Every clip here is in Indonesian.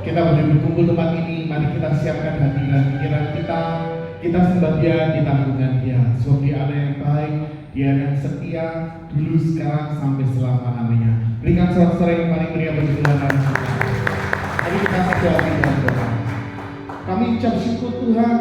Kita boleh berkumpul tempat ini, mari kita siapkan hati dan pikiran kita sembah Dia, kita mengagungkan Dia. Sebab Dia Allah yang baik, Dia yang setia, dulu, sekarang, sampai selama-lamanya. Berikan sorak-sorai yang paling meriah bagi Tuhan dan kita. Mari kita berdoa dengan doa. Kami ucap syukur Tuhan,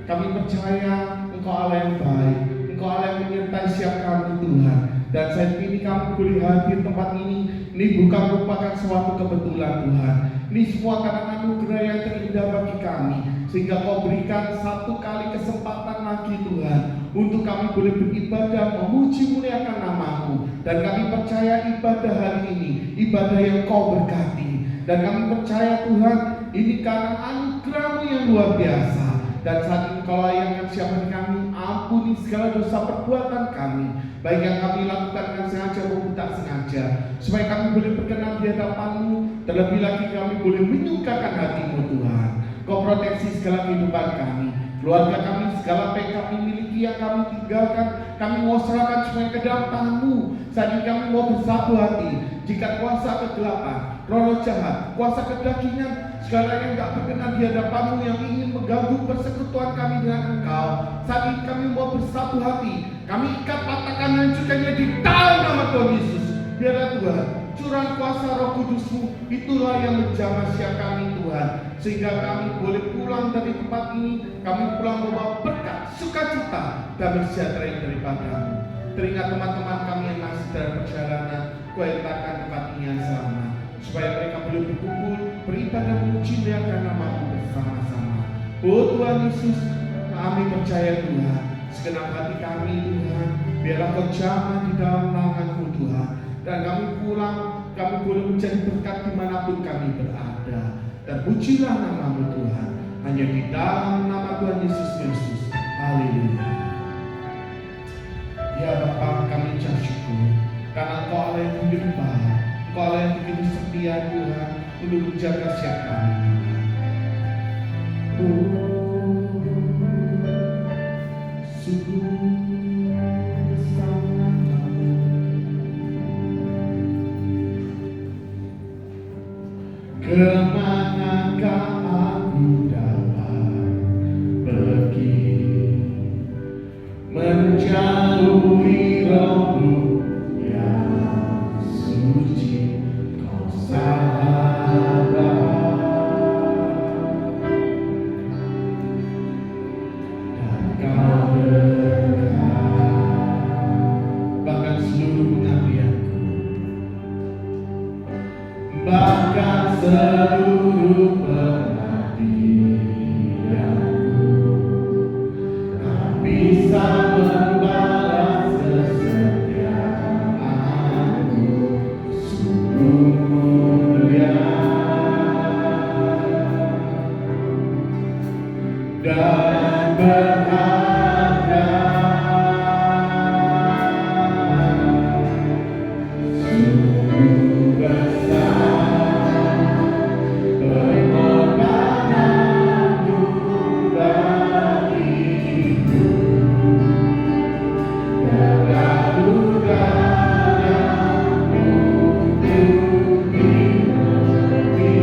kami percaya Engkau Allah yang baik, Engkau Allah yang menyertai setiap kami Tuhan. Dan saat ini kami boleh hadir tempat ini bukan merupakan suatu kebetulan Tuhan. Ini semua karena anugerah yang terindah bagi kami, sehingga Kau berikan satu kali kesempatan lagi Tuhan, untuk kami boleh beribadah, memuji muliakan nama-Mu. Dan kami percaya ibadah hari ini, ibadah yang Kau berkati. Dan kami percaya Tuhan, ini karena anugerah-Mu yang luar biasa. Dan saat ini Kau layangkan siapa kami, ampuni segala dosa perbuatan kami, baik yang kami lakukan dengan sengaja maupun tak sengaja, supaya kami boleh berkenan di hadapan-Mu. Terlebih lagi kami boleh menyukakan hati-Mu Tuhan. Kau proteksi segala kehidupan kami, keluarga kami, segala apa yang kami miliki, yang kami tinggalkan, kami mau serahkan semuanya ke dalam tangan-Mu. Saat ini kami mau bersatu hati. Jika kuasa kegelapan, roh jahat, kuasa kedagingan, segala yang tak berkenan di hadapan-Mu, yang ingin mengganggu persekutuan kami dengan Engkau, saat ini kami mau bersatu hati. Kami ikat, patahkan, hancurkannya di dalam nama Tuhan Yesus. Biarlah Tuhan curang kuasa Roh Kudus-Mu, itulah yang menjamah siap kami Tuhan, sehingga kami boleh pulang dari tempat ini. Kami pulang membawa berkat, sukacita, dan sejahtera yang daripada-Mu. Teringat teman-teman kami yang masih dalam perjalanan, Kau hentakkan tempat ini yang selamat, supaya mereka boleh berkumpul, beribadah, memuji muliakan nama-Mu bersama-sama. Oh Tuhan Yesus, kami percaya Tuhan, segenap hati kami Tuhan, biarlah Kau jamah di dalam tangan-Mu Tuhan. Dan kami pulang, kami boleh menjadi berkat dimanapun kami berada. Dan pujilah nama-Mu Tuhan, hanya di dalam nama Tuhan Yesus Kristus. Haleluya. Ya Bapa, kami ucap syukur, karena Engkau Allah yang begitu baik, Engkau Allah yang begitu setia Tuhan, untuk menjaga setiap kami Tuhan. Sungguh kemanakah aku dapat pergi, menjauhi Roh-Mu yang suci, Kau sahabat, dan Kau dekat. Bahkan seluruh pengabdianku, bahkan seluruh pengabdianku, tak bisa membalas kesetiaan-Mu. Sungguh mulia dan berharga, sungguh besar pengorbananmu bagiku. Terlalu banyak untuk dimengerti.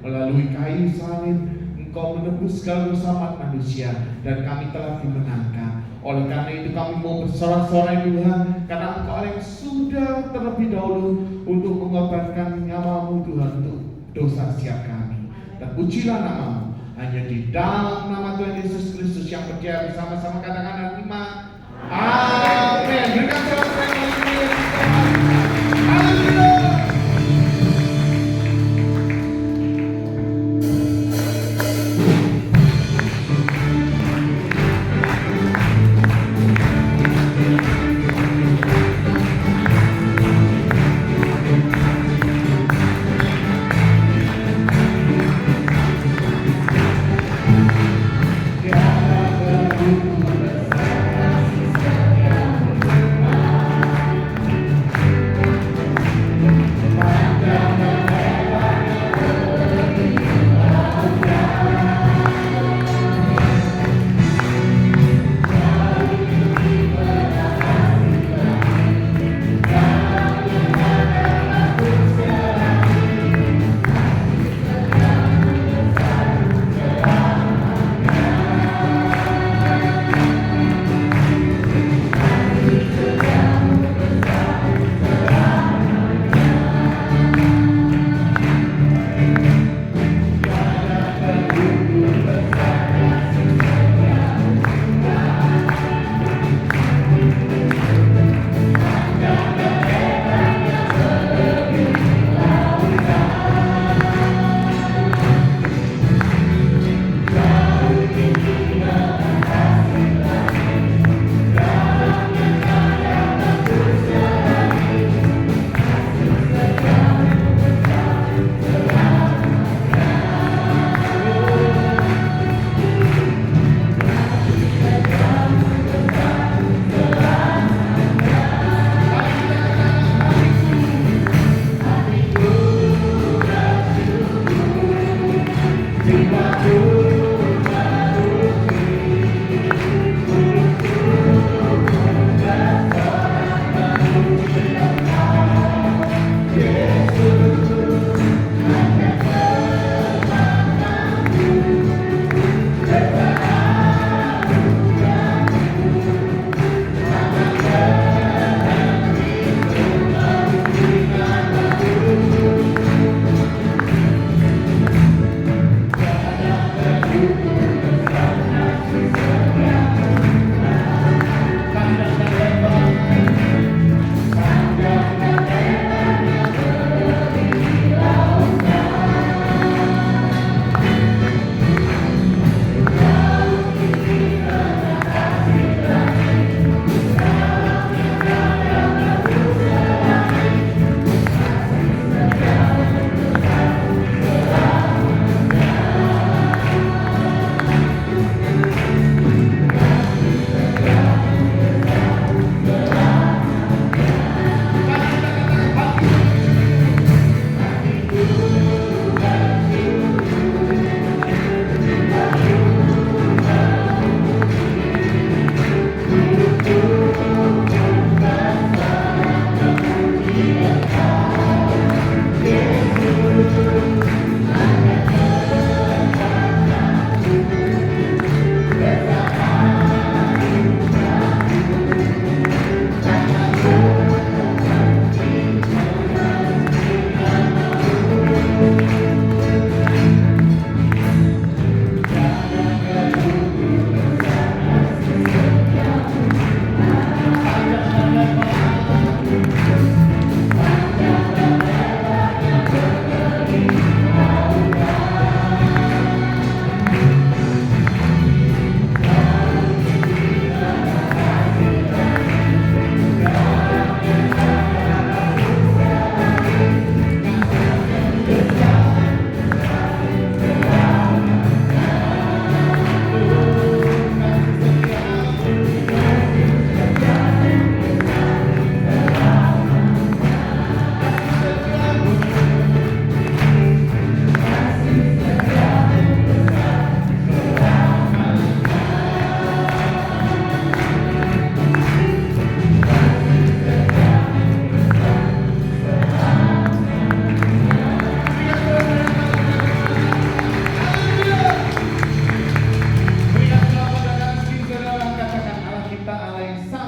melalui kayu salib Engkau menebus segala dosa umat manusia dan kami telah dimenangkan. Oleh karena itu kami mau bersorak-sorai Tuhan, karena Engkau yang sudah terlebih dahulu untuk mengorbankan nyawa-Mu Tuhan untuk dosa setiap kami. Dan pujilah nama-Mu, hanya di dalam nama Tuhan Yesus Kristus yang percaya bersama-sama katakan iman. Amin. Berikan sorak-sorai haleluya. Haleluya.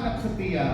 sangat setia.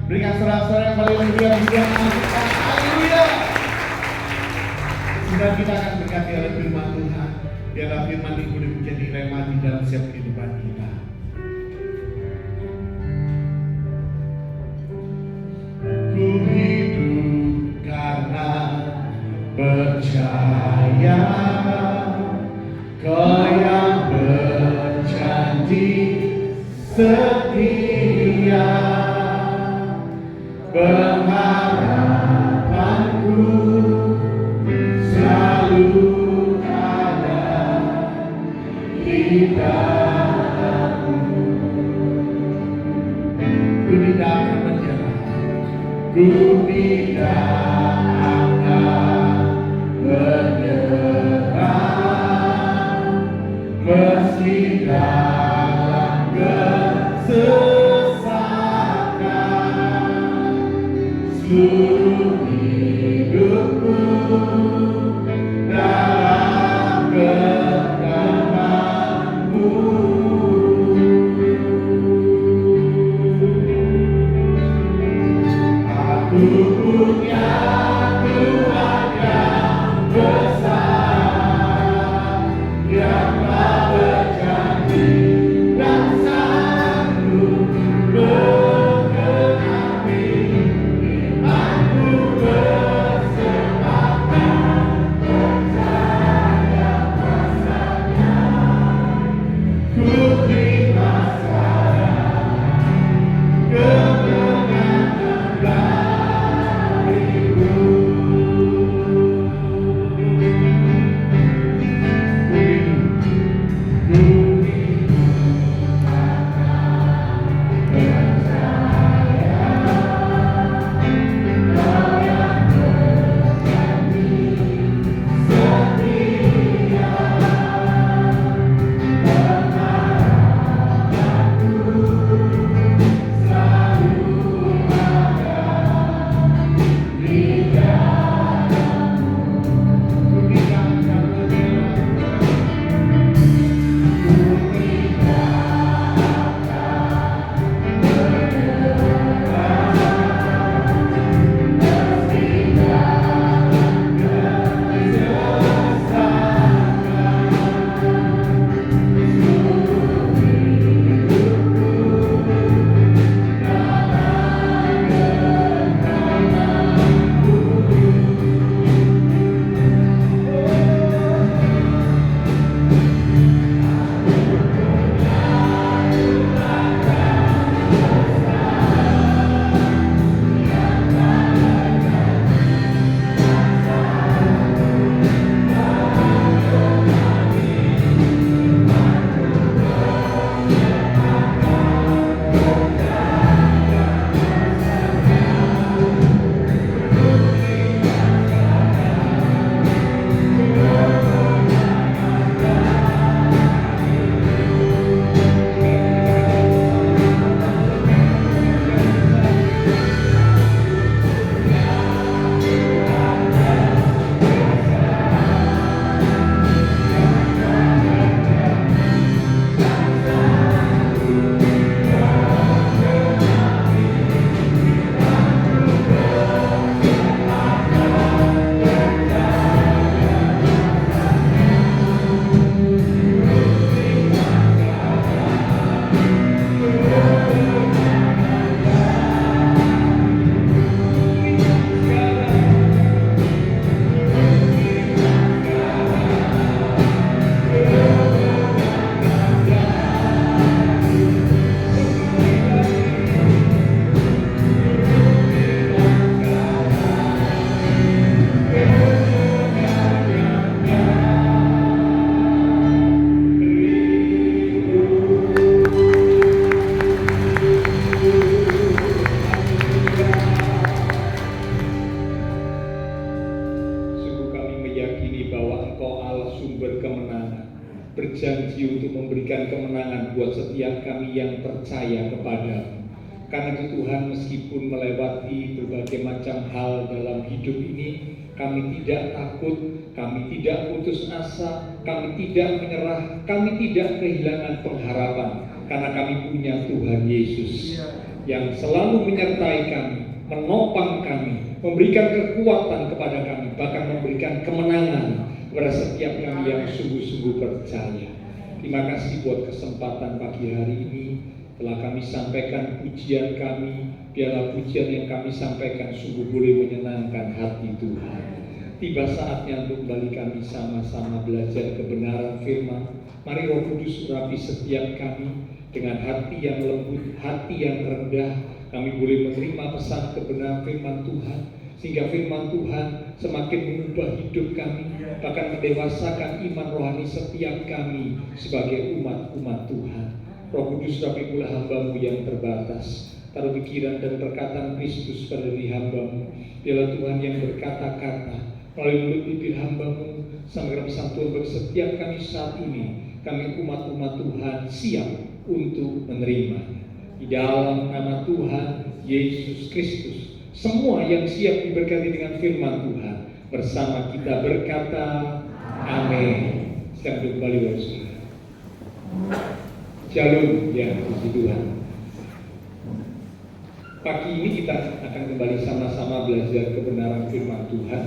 Berikan sorak-sorak yang paling mulia juga. Haleluya. Sudah kita akan berkati oleh firman Tuhan. Biarlah firman ini boleh menjadi rema di dalam setiap kehidupan kita. Ku hidup karena percaya, Kau yang berjanji setia, pengharapanku selalu ada di dalam-Mu. Ku tidak akan menyerah, ku tidak akan menyerah, meski dalam kesesakan. Seluruh hidupku dalam genggaman-Mu. Aku punya Tuhan yang besar, yang telah berjanji dan sanggup menggenapi imanku bersemakan percaya kuasa-Nya. Ku terima sekarang kemenangan darimu. berjanji untuk memberikan kemenangan buat setiap kami yang percaya kepada-Mu. Karena itu Tuhan, meskipun melewati berbagai macam hal dalam hidup ini, kami tidak takut, kami tidak putus asa, kami tidak menyerah, kami tidak kehilangan pengharapan. Karena kami punya Tuhan Yesus yang selalu menyertai kami, menopang kami, memberikan kekuatan kepada kami, bahkan memberikan kemenangan kepada setiap kami yang sungguh-sungguh percaya. Terima kasih buat kesempatan pagi hari ini telah kami sampaikan pujian kami. Biarlah pujian yang kami sampaikan sungguh boleh menyenangkan hati Tuhan. Tiba saatnya untuk kembali kami sama-sama belajar kebenaran firman. Mari Roh Kudus urapi setiap kami dengan hati yang lembut, hati yang rendah. Kami boleh menerima pesan kebenaran firman Tuhan, sehingga firman Tuhan semakin mengubah hidup kami, bahkan mendewasakan iman rohani setiap kami sebagai umat-umat Tuhan. Roh Kudus urapi pula hamba-Mu yang terbatas. Taruh pikiran dan perkataan Kristus pada diri hamba-Mu. Biarlah Tuhan yang berkata-kata melalui mulut bibir hamba-Mu sampai pesan Tuhan bagi setiap kami saat ini. Kami umat-umat Tuhan siap untuk menerima. Di dalam nama Tuhan Yesus Kristus, semua yang siap diberkati dengan firman Tuhan bersama kita berkata amin. Sekarang kembali bersama. Shalom ya puji Tuhan. Pagi ini kita akan kembali sama-sama belajar kebenaran firman Tuhan.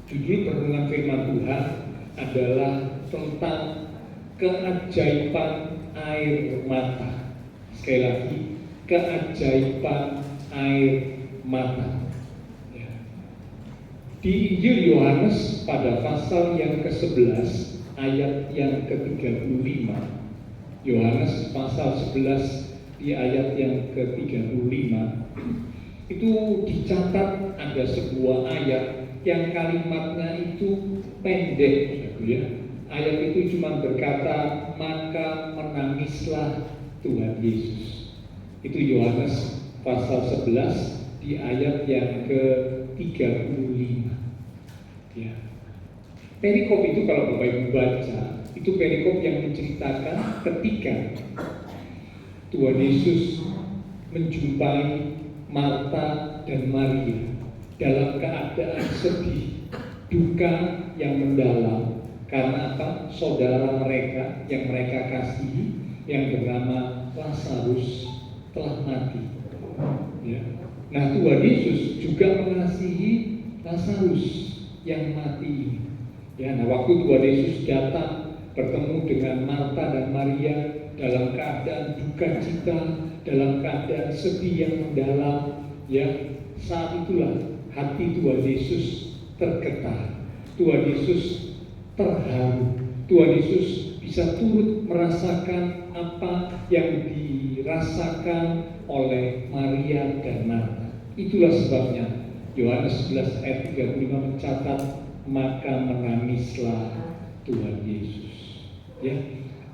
Judul perenungan firman Tuhan adalah tentang keajaiban air mata. Sekali lagi, keajaiban air mata. Ya. Di Injil Yohanes pada pasal yang ke-11 ayat yang ke-35. Yohanes pasal 11 di ayat yang ke-35 itu dicatat ada sebuah ayat yang kalimatnya itu pendek, ya. Ayat itu cuma berkata, maka menangislah Tuhan Yesus. Itu Yohanes pasal 11 di ayat yang ke-35. Ya. Perikop itu kalau Bapak Ibu baca, itu perikop yang menceritakan ketika Tuhan Yesus menjumpai Marta dan Maria dalam keadaan sedih, duka yang mendalam. Karena apa? Saudara mereka yang mereka kasihi yang bernama Lazarus telah mati. Ya. Nah, Tuhan Yesus juga mengasihi Lazarus yang mati ini. Ya, nah waktu Tuhan Yesus datang bertemu dengan Marta dan Maria dalam keadaan duka cita, dalam keadaan sedih yang mendalam, ya, saat itulah hati Tuhan Yesus tergetar. Tuhan Yesus terharu. Tuhan Yesus bisa turut merasakan apa yang dirasakan oleh Maria dan Marta. Itulah sebabnya Yohanes 11 ayat 35 mencatat, maka menangislah Tuhan Yesus. Ya,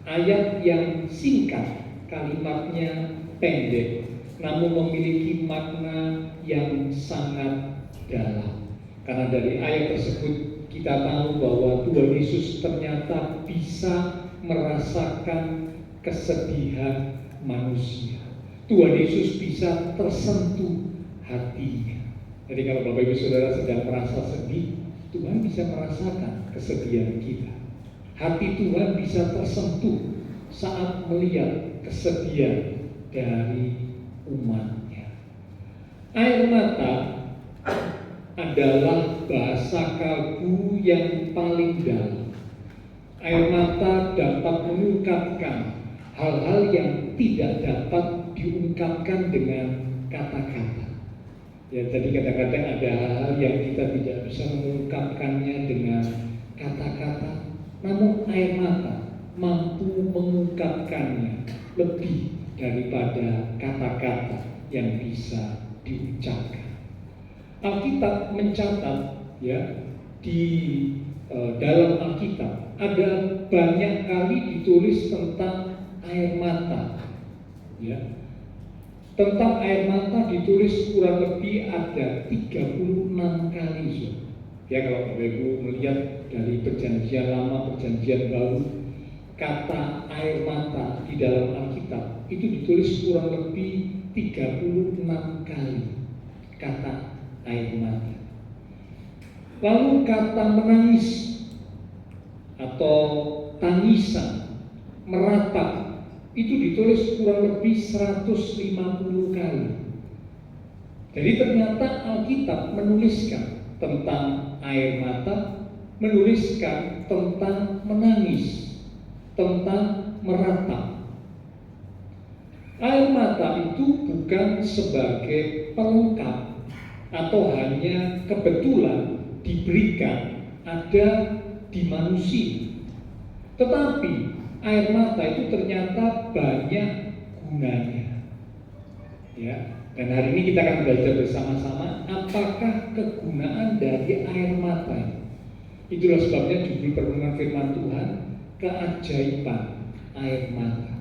ayat yang singkat, kalimatnya pendek, namun memiliki makna yang sangat dalam. Karena dari ayat tersebut kita tahu bahwa Tuhan Yesus ternyata bisa merasakan kesedihan manusia. Tuhan Yesus bisa tersentuh hatinya. Jadi kalau Bapak Ibu Saudara sedang merasa sedih, Tuhan bisa merasakan kesedihan kita. Hati Tuhan bisa tersentuh saat melihat kesedihan dari umatnya. Air mata adalah bahasa kalbu yang paling dalam. Air mata dapat mengungkapkan hal-hal yang tidak dapat diungkapkan dengan kata-kata. Ya, jadi kadang-kadang ada hal-hal yang kita tidak bisa mengungkapkannya dengan kata-kata, namun air mata mampu mengungkapkannya lebih daripada kata-kata yang bisa diucapkan. Alkitab mencatat, ya, di dalam Alkitab ada banyak kali ditulis tentang air mata, ya. Tentang air mata ditulis kurang lebih ada 36 kali. Ya, kalau Bapak Ibu melihat dari perjanjian lama, perjanjian baru, kata air mata di dalam Alkitab itu ditulis kurang lebih 36 kali kata air mata. Lalu kata menangis atau tangisan, meratap, itu ditulis kurang lebih 150 kali. Jadi ternyata Alkitab menuliskan tentang air mata menuliskan tentang menangis, tentang meratap. Air mata itu bukan sebagai pelengkap atau hanya kebetulan diberikan ada di manusia, tetapi air mata itu ternyata banyak gunanya. Ya, dan hari ini kita akan belajar bersama-sama apakah kegunaan dari air mata. Itulah sebabnya judul pertemuan firman Tuhan, keajaiban air mata.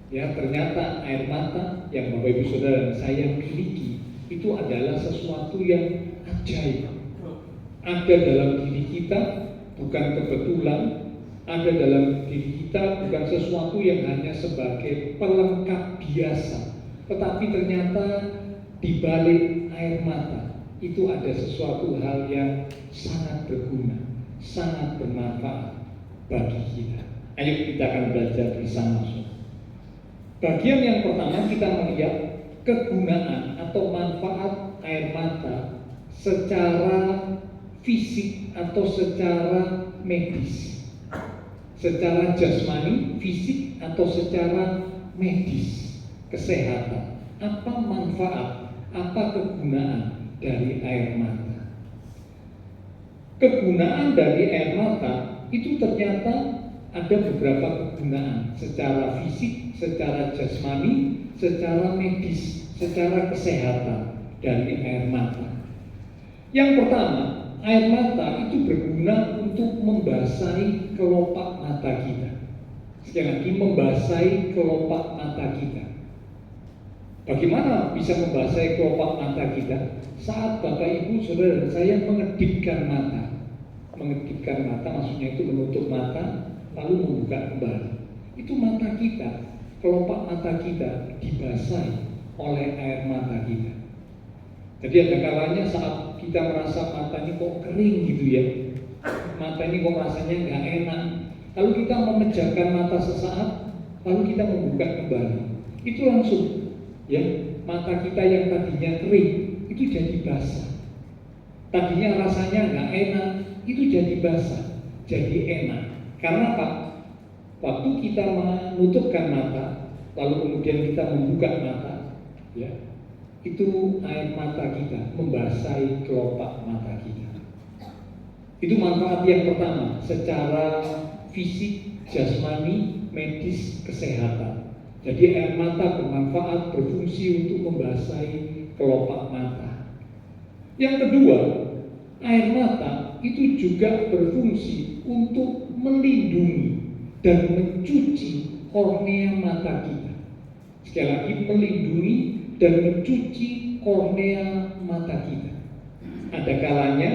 Ya, ternyata air mata yang Bapak Ibu Saudara dan saya miliki itu adalah sesuatu yang ajaib. Ada dalam diri kita, bukan kebetulan. Ada dalam diri kita bukan sesuatu yang hanya sebagai pelengkap biasa, tetapi ternyata di balik air mata itu ada sesuatu hal yang sangat berguna, sangat bermanfaat bagi kita. Ayo kita akan belajar bersama. Bagian yang pertama kita melihat kegunaan atau manfaat air mata secara fisik atau secara medis, secara jasmani, fisik atau secara medis, kesehatan. Apa manfaat, apa kegunaan dari air mata? Kegunaan dari air mata itu ternyata ada beberapa kegunaan secara fisik, secara jasmani, secara medis, secara kesehatan dari air mata. Yang pertama, air mata itu berguna untuk membasahi kelopak mata kita. Sekali lagi, membasahi kelopak mata kita. Bagaimana bisa membasahi kelopak mata kita? Saat Bapak Ibu Saudara dan saya mengedipkan mata. Mengedipkan mata maksudnya itu menutup mata lalu membuka kembali. Itu mata kita, kelopak mata kita dibasahi oleh air mata kita. Jadi ada kalanya saat kita merasa mata ini kok kering gitu ya, mata ini kok rasanya nggak enak, lalu kita memejamkan mata sesaat, lalu kita membuka kembali, itu langsung ya mata kita yang tadinya kering itu jadi basah. Tadinya rasanya nggak enak, itu jadi basah, jadi enak. Karena apa? Waktu kita menutupkan mata, lalu kemudian kita membuka mata, ya, itu air mata kita membasahi kelopak mata kita. Itu manfaat yang pertama, secara fisik, jasmani, medis, kesehatan. Jadi air mata bermanfaat, berfungsi untuk membasahi kelopak mata. Yang kedua, air mata itu juga berfungsi untuk melindungi dan mencuci kornea mata kita. Sekali lagi, melindungi dan mencuci kornea mata kita. Ada kalanya,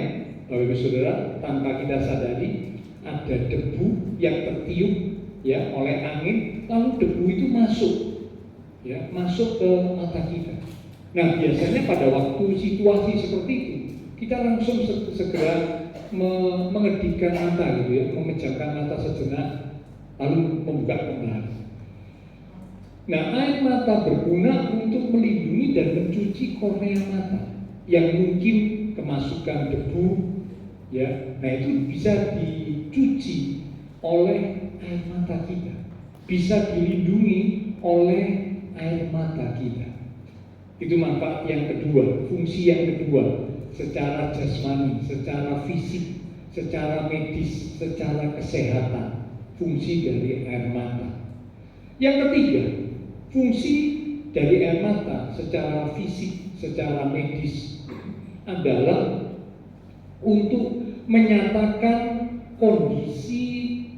Bapak Ibu Saudara, tanpa kita sadari, ada debu yang tertiup ya oleh angin, lalu debu itu masuk, ya masuk ke mata kita. Nah, biasanya pada waktu situasi seperti itu, kita langsung segera mengedipkan mata gitu ya, memejamkan mata sejenak, lalu membuka kembali. Nah, air mata berguna untuk melindungi dan mencuci kornea mata yang mungkin kemasukan debu, ya. Nah, itu bisa dicuci oleh air mata kita, bisa dilindungi oleh air mata kita. Itu manfaat yang kedua, fungsi yang kedua. Secara jasmani, secara fisik, secara medis, secara kesehatan, fungsi dari air mata. Yang ketiga, fungsi dari air mata secara fisik, secara medis adalah untuk menyatakan kondisi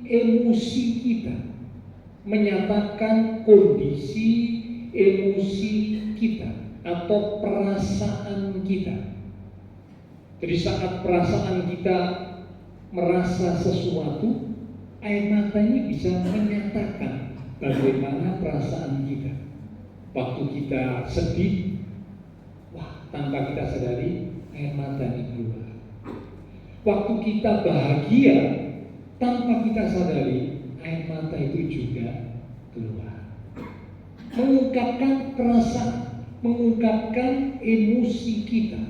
emosi kita, menyatakan kondisi emosi kita atau perasaan kita. Jadi saat perasaan kita merasa sesuatu, air mata ini bisa menyatakan bagaimana perasaan kita. Waktu kita sedih, wah, tanpa kita sadari, air mata ini keluar. Waktu kita bahagia, tanpa kita sadari, air mata itu juga keluar. Mengungkapkan perasaan, mengungkapkan emosi kita.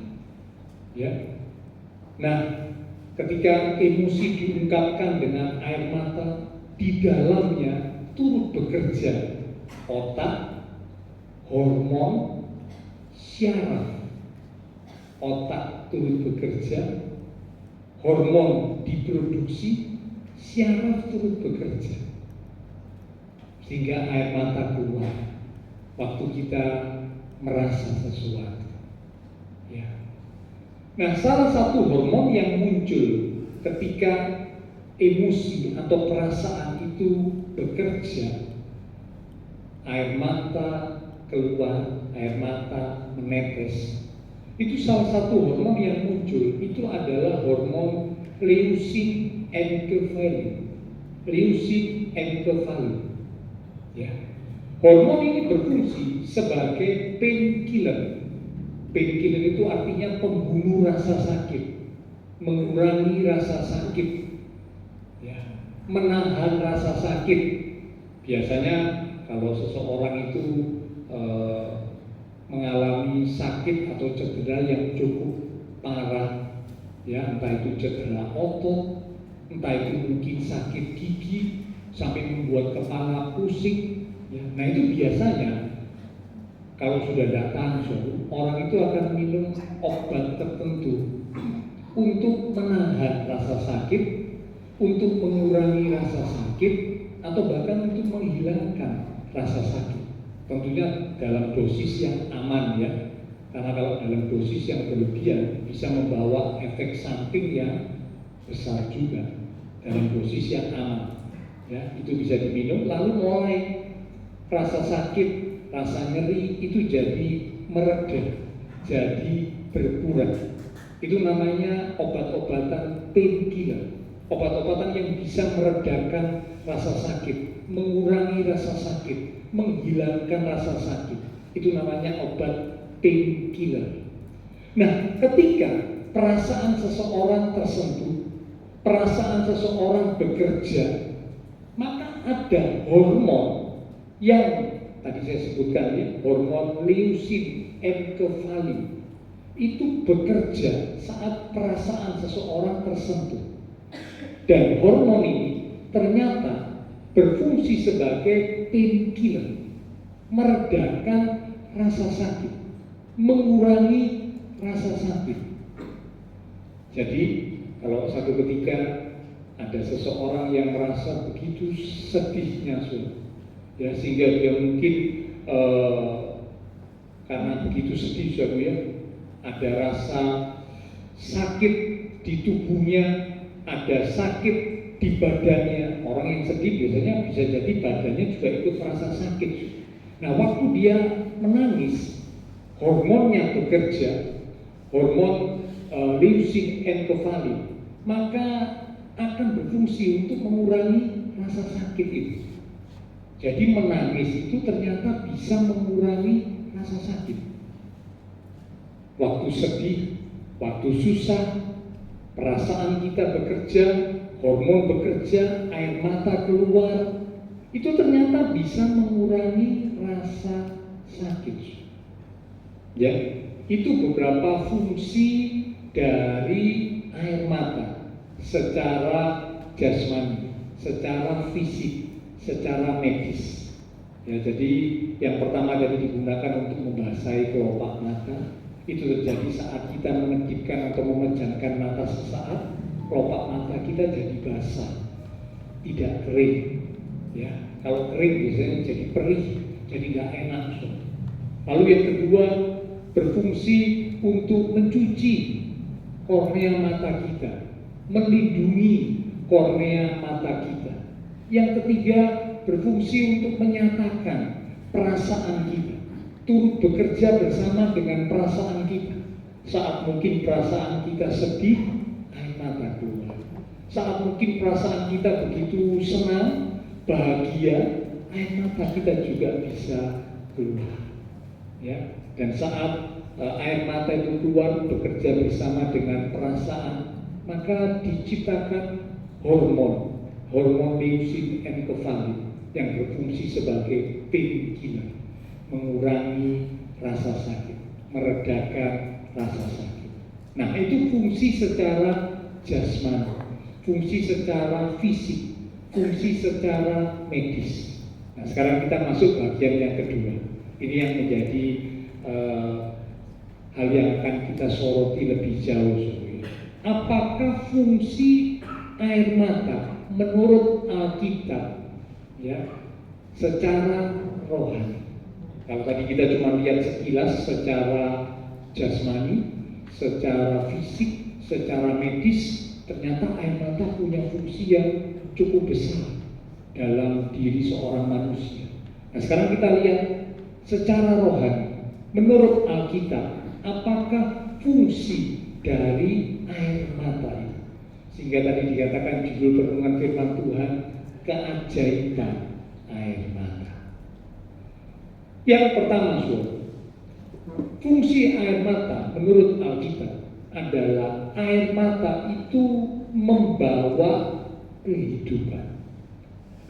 Ya. Nah, Ketika emosi diungkapkan dengan air mata, di dalamnya turut bekerja otak, hormon, syaraf. Otak turut bekerja, hormon diproduksi, syaraf turut bekerja, sehingga air mata keluar waktu kita merasa sesuatu. Ya. Nah, salah satu hormon yang muncul ketika emosi atau perasaan itu bekerja, air mata keluar, air mata menetes. Itu salah satu hormon yang muncul, itu adalah hormon leucin enkephalin. Leucin enkephalin. Ya. Hormon ini berfungsi sebagai painkiller. Painkiller itu artinya pembunuh rasa sakit, mengurangi rasa sakit, ya, menahan rasa sakit. Biasanya kalau seseorang itu mengalami sakit atau cedera yang cukup parah, ya, entah itu cedera otot, entah itu mungkin sakit gigi sampai membuat kepala pusing, ya. Nah, itu biasanya kalau sudah datang orang itu akan minum obat tertentu untuk menahan rasa sakit, untuk mengurangi rasa sakit, atau bahkan untuk menghilangkan rasa sakit. Tentunya dalam dosis yang aman, ya, karena kalau dalam dosis yang berlebihan bisa membawa efek samping yang besar juga. Dalam dosis yang aman, ya, itu bisa diminum lalu mulai rasa sakit, rasa nyeri itu jadi mereda, jadi berkurang. Itu namanya obat-obatan painkiller, obat-obatan yang bisa meredakan rasa sakit, mengurangi rasa sakit, menghilangkan rasa sakit. Itu namanya obat painkiller. Nah, ketika perasaan seseorang tersentuh, perasaan seseorang bekerja, maka ada hormon yang tadi saya sebutkan, ya, hormon leucin enkephalin itu bekerja saat perasaan seseorang tersentuh. Dan hormon ini ternyata berfungsi sebagai painkiller, meredakan rasa sakit, mengurangi rasa sakit. Jadi kalau satu ketika ada seseorang yang merasa begitu sedihnya, ya, sehingga dia mungkin karena begitu sedih, ya, ada rasa sakit di tubuhnya, ada sakit di badannya. Orang yang sedih biasanya bisa jadi badannya juga ikut merasa sakit. Nah, waktu dia menangis, hormonnya bekerja, hormon leucin enkephalin, maka akan berfungsi untuk mengurangi rasa sakit itu. Jadi menangis itu ternyata bisa mengurangi rasa sakit. Waktu sedih, waktu susah, perasaan kita bekerja, hormon bekerja, air mata keluar, itu ternyata bisa mengurangi rasa sakit. Ya, itu beberapa fungsi dari air mata secara jasmani, secara fisik, secara medis. Ya, jadi yang pertama tadi digunakan untuk membasahi kelopak mata. Itu terjadi saat kita mengedipkan atau memejamkan mata sesaat, kelopak mata kita jadi basah, tidak kering. Ya, kalau kering biasanya jadi perih, jadi nggak enak. Lalu yang kedua, berfungsi untuk mencuci kornea mata kita, melindungi kornea mata kita. Yang ketiga, berfungsi untuk menyatakan perasaan kita, turut bekerja bersama dengan perasaan kita. Saat mungkin perasaan kita sedih, air mata keluar. Saat mungkin perasaan kita begitu senang, bahagia, air mata kita juga bisa keluar. Ya, dan saat air mata itu keluar bekerja bersama dengan perasaan, maka diciptakan hormon leucin enkephalin yang berfungsi sebagai painkiller, mengurangi rasa sakit, meredakan rasa sakit. Nah, itu fungsi secara jasmani, fungsi secara fisik, fungsi secara medis. Nah, sekarang kita masuk bagian yang kedua. Ini yang menjadi hal yang akan kita soroti lebih jauh. Apakah fungsi air mata menurut Alkitab ya secara rohani? Kalau tadi kita cuma lihat sekilas secara jasmani, secara fisik, secara medis, ternyata air mata punya fungsi yang cukup besar dalam diri seorang manusia. Nah, sekarang kita lihat secara rohani, menurut Alkitab, apakah fungsi dari air mata itu? Sehingga tadi dikatakan judul perenungan firman Tuhan, keajaiban air mata. Yang pertama, fungsi air mata menurut Alkitab adalah air mata itu membawa kehidupan.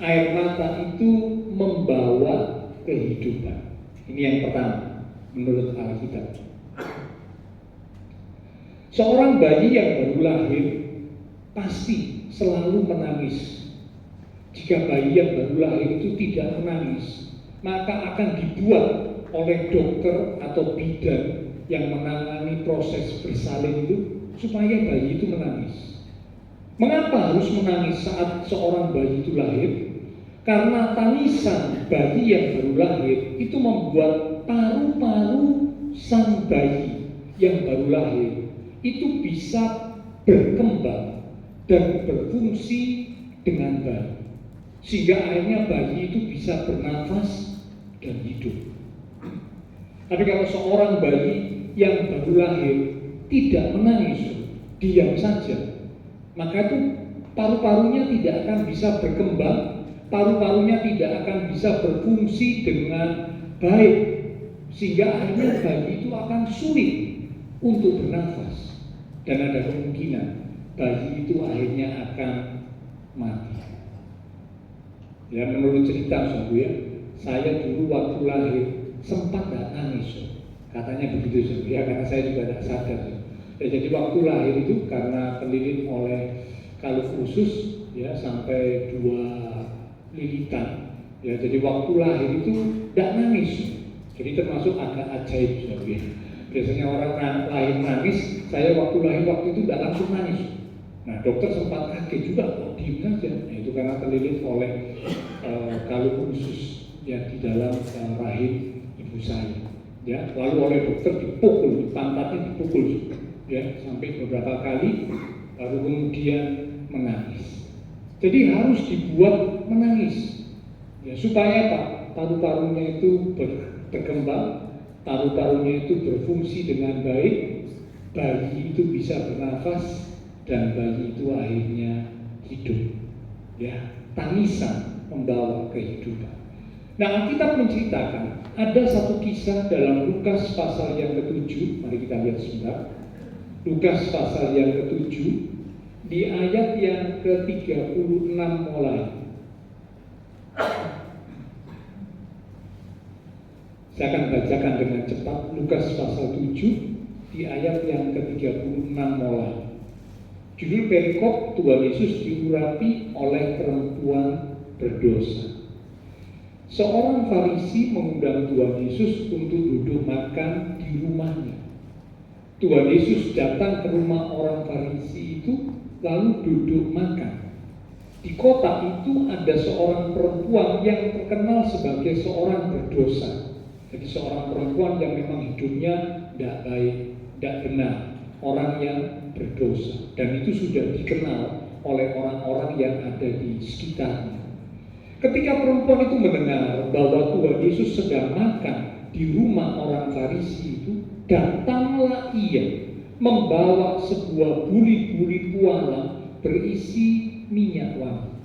Air mata itu membawa kehidupan. Ini yang pertama menurut Alkitab. Seorang bayi yang baru lahir pasti selalu menangis. Jika bayi yang baru lahir itu tidak menangis, maka akan dibuat oleh dokter atau bidan yang menangani proses bersalin itu supaya bayi itu menangis. Mengapa harus menangis saat seorang bayi itu lahir? Karena tangisan bayi yang baru lahir itu membuat paru-paru sang bayi yang baru lahir itu bisa berkembang dan berfungsi dengan baik, sehingga akhirnya bayi itu bisa bernafas dan hidup. Tapi kalau seorang bayi yang baru lahir tidak menangis, diam saja, maka itu paru-parunya tidak akan bisa berkembang, paru-parunya tidak akan bisa berfungsi dengan baik, sehingga akhirnya bayi itu akan sulit untuk bernafas. Dan ada kemungkinan bayi itu akhirnya akan mati. Ya, menurut cerita ya, saya dulu waktu lahir sempat gak nangis, katanya begitu ya, karena saya juga tidak sadar. Ya, jadi waktu lahir itu karena keliling oleh kalung khusus ya sampai 2 lilitan. Ya, jadi waktu lahir itu tidak nangis. Jadi termasuk agak ajaib ya. Biasanya orang lahir nangis, saya waktu lahir waktu itu tidak langsung nangis. Nah, dokter sempat kaget juga, kok diem saja. Nah, itu karena terlilit oleh kalung khusus yang di dalam rahim ibu saya. Ya, lalu oleh dokter dipukul, pantatnya dipukul, ya sampai beberapa kali, baru kemudian menangis. Jadi harus dibuat menangis, ya supaya apa? Paru-parunya itu berkembang, paru-parunya itu berfungsi dengan baik, bayi itu bisa bernafas, dan bayi itu akhirnya hidup. Ya, tangisan membawa kehidupan. Nah, Alkitab menceritakan ada satu kisah dalam Lukas pasal yang ke-7. Mari kita lihat sebentar. Lukas pasal yang ke-7 di ayat yang ke-36 mulai. Saya akan bacakan dengan cepat. Lukas pasal 7 di ayat yang ke-36 mulai. Judul perikop, Tuhan Yesus diurapi oleh perempuan berdosa. Seorang Farisi mengundang Tuhan Yesus untuk duduk makan di rumahnya. Tuhan Yesus datang ke rumah orang Farisi itu lalu duduk makan. Di kota itu ada seorang perempuan yang terkenal sebagai seorang berdosa. Jadi seorang perempuan yang memang hidupnya tidak baik, tidak benar, orang yang berdosa, dan itu sudah dikenal oleh orang-orang yang ada di sekitarnya. Ketika perempuan itu mendengar bahwa Tuhan Yesus sedang makan di rumah orang Farisi itu, datanglah ia membawa sebuah buli-buli puala berisi minyak wangi.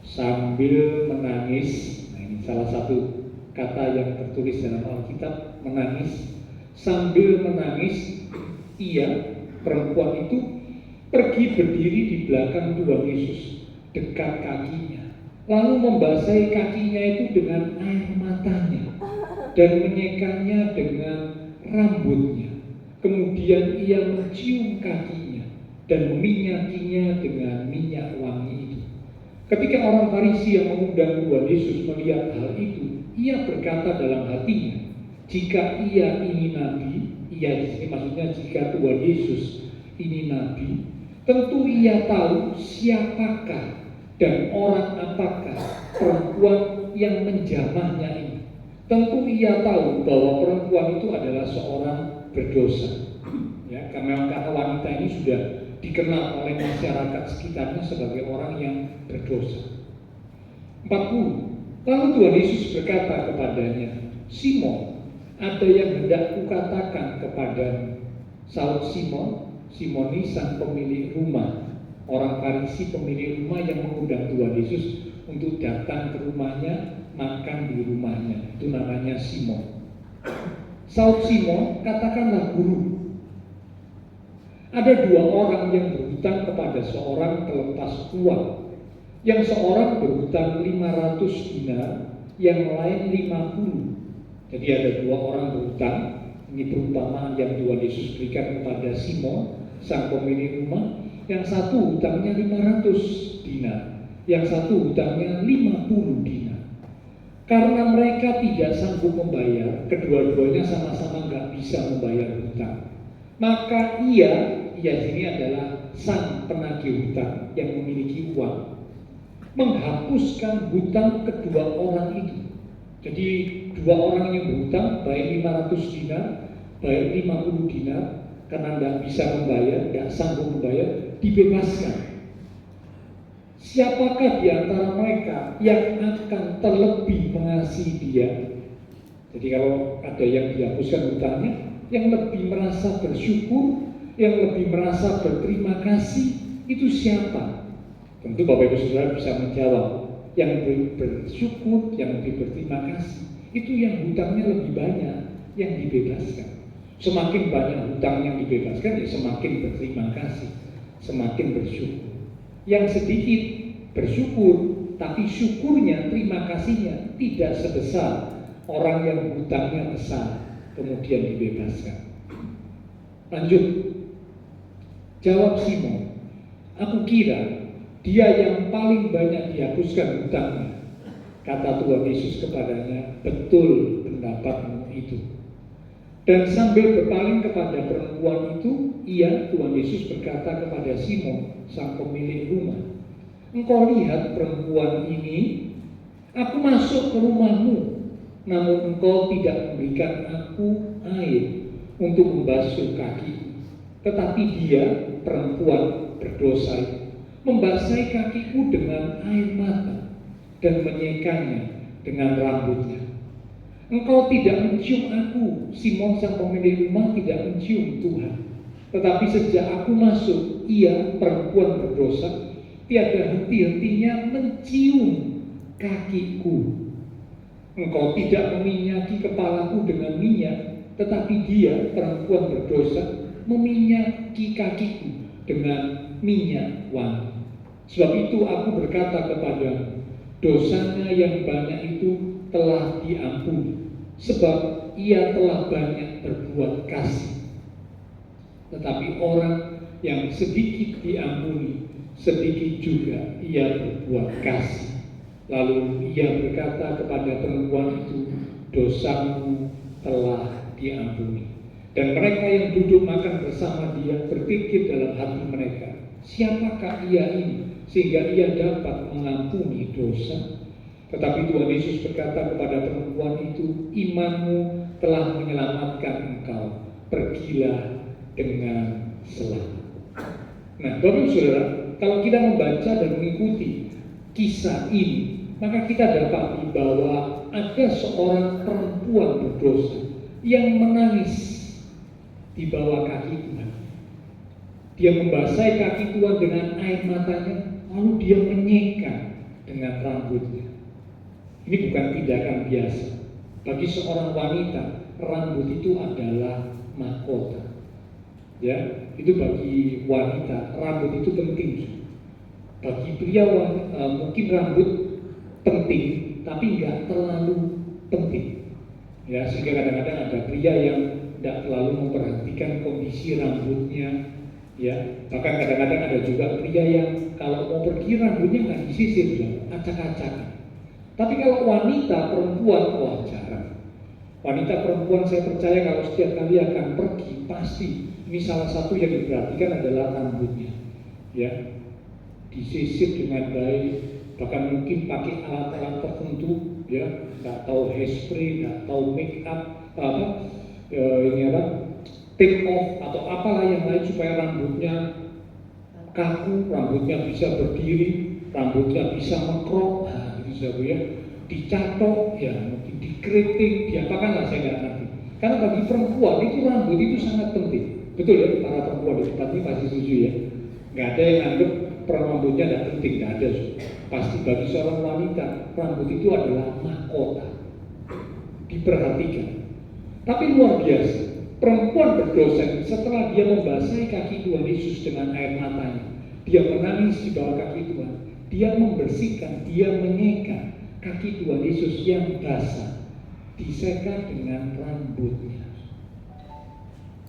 Sambil menangis, nah ini salah satu kata yang tertulis dalam Alkitab, menangis. Sambil menangis, perempuan itu pergi berdiri di belakang Tuhan Yesus, dekat kakinya, lalu membasahi kakinya itu dengan air matanya dan menyekanya dengan rambutnya. Kemudian ia mencium kakinya dan meminyakinya dengan minyak wangi itu. Ketika orang Farisi yang mengundang Tuhan Yesus melihat hal itu, ia berkata dalam hatinya, jika ia ini nabi, ia di sini maksudnya jika Tuhan Yesus ini nabi, tentu ia tahu siapakah dan orang apakah perempuan yang menjamahnya ini. Tentu ia tahu bahwa perempuan itu adalah seorang berdosa. Ya, karena wanita ini sudah dikenal oleh masyarakat sekitarnya sebagai orang yang berdosa. 40. Lalu Tuhan Yesus berkata kepadanya, Simon, ada yang hendak kukatakan kepadamu. Saud Simon, Simon ini sang pemilik rumah, orang Farisi pemilik rumah yang mengundang Tuhan Yesus untuk datang ke rumahnya, makan di rumahnya. Itu namanya Simon. Saud Simon, katakanlah guru. Ada dua orang yang berhutang kepada seorang telepas uang. Yang seorang berhutang 500 dinar, yang lain 50. Jadi ada dua orang berhutang. Ini perumpamaan yang Tuhan Yesus berikan kepada Simon, sang pemilik rumah. Yang satu hutangnya 500 dinar, yang satu hutangnya 50 dinar. Karena mereka tidak sanggup membayar, kedua-duanya sama-sama nggak bisa membayar hutang. Maka ia sini adalah sang penagih hutang yang memiliki uang, menghapuskan hutang kedua orang itu. Jadi dua orang yang berhutang, baik 500 dinar, baik 50 dinar, karena tidak bisa membayar, tidak sanggup membayar, dibebaskan. Siapakah di antara mereka yang akan terlebih mengasihi dia? Jadi kalau ada yang dihapuskan hutangnya, yang lebih merasa bersyukur, yang lebih merasa berterima kasih, itu siapa? Tentu Bapak Ibu Saudara bisa menjawab, yang lebih bersyukur, yang lebih berterima kasih, itu yang hutangnya lebih banyak, yang dibebaskan. Semakin banyak hutang yang dibebaskan, ya semakin berterima kasih, semakin bersyukur. Yang sedikit bersyukur, tapi syukurnya, terima kasihnya tidak sebesar orang yang hutangnya besar, kemudian dibebaskan. Lanjut. Jawab Simon, aku kira dia yang paling banyak dihapuskan hutangnya. Kata Tuhan Yesus kepadanya, betul pendapatmu itu. Dan sambil berpaling kepada perempuan itu, Tuhan Yesus berkata kepada Simon, sang pemilik rumah, engkau lihat perempuan ini, aku masuk ke rumahmu, namun engkau tidak memberikan aku air untuk membasuh kaki. Tetapi dia, perempuan berdosa itu, membasahi kakiku dengan air mata dan menyekanya dengan rambutnya. Engkau tidak mencium aku, Simon sang pemilik rumah tidak mencium Tuhan. Tetapi sejak aku masuk, ia, perempuan berdosa, tiada henti-hentinya mencium kakiku. Engkau tidak meminyaki kepalaku dengan minyak, tetapi dia, perempuan berdosa, meminyaki kakiku dengan minyak wangi. Sebab itu aku berkata kepadamu, dosanya yang banyak itu telah diampuni, sebab ia telah banyak berbuat kasih. Tetapi orang yang sedikit diampuni, sedikit juga ia berbuat kasih. Lalu ia berkata kepada perempuan itu, dosamu telah diampuni. Dan mereka yang duduk makan bersama dia berpikir dalam hati mereka, siapakah ia ini sehingga ia dapat mengampuni dosa? Tetapi Tuhan Yesus berkata kepada perempuan itu, imanmu telah menyelamatkan engkau, pergilah dengan selamat. Nah, Bapak Ibu Saudara, kalau kita membaca dan mengikuti kisah ini, maka kita dapati bahwa ada seorang perempuan berdosa yang menangis di bawah kaki Tuhan. Dia membasahi kaki Tuhan dengan air matanya, lalu dia menyeka dengan rambutnya. Ini bukan tindakan biasa. Bagi seorang wanita, rambut itu adalah mahkota. Ya, itu bagi wanita, rambut itu penting. Bagi pria, mungkin rambut penting, tapi nggak terlalu penting. Ya, sehingga kadang-kadang ada pria yang tidak terlalu memperhatikan kondisi rambutnya, Ya, bahkan kadang-kadang ada juga pria yang kalau mau pergi rambutnya nggak disisir, acak-acakan. Tapi kalau wanita perempuan, wah jarang. Wanita perempuan saya percaya kalau setiap kali akan pergi pasti ini salah satu yang diperhatikan adalah rambutnya, ya, disisir dengan baik, bahkan mungkin pakai alat-alat tertentu, ya, nggak tahu hairspray, nggak tahu make up, take off atau apalah yang lain supaya rambutnya kaku, rambutnya bisa berdiri, rambutnya bisa mengkrop, nah gitu saja ya, dicatok, ya mungkin dikeriting, diapakan lah saya nggak ngerti. Karena bagi perempuan itu rambut itu sangat penting, betul ya, para perempuan di tempat ini pasti setuju ya. Nggak ada yang anggap rambutnya nggak penting, nggak ada. Pasti bagi seorang wanita rambut itu adalah mahkota, diperhatikan. Tapi luar biasa. Perempuan berdosa setelah dia membasahi kaki Tuhan Yesus dengan air matanya, dia menangis di bawah kaki Tuhan, dia membersihkan, dia menyeka kaki Tuhan Yesus yang basah, diseka dengan rambutnya.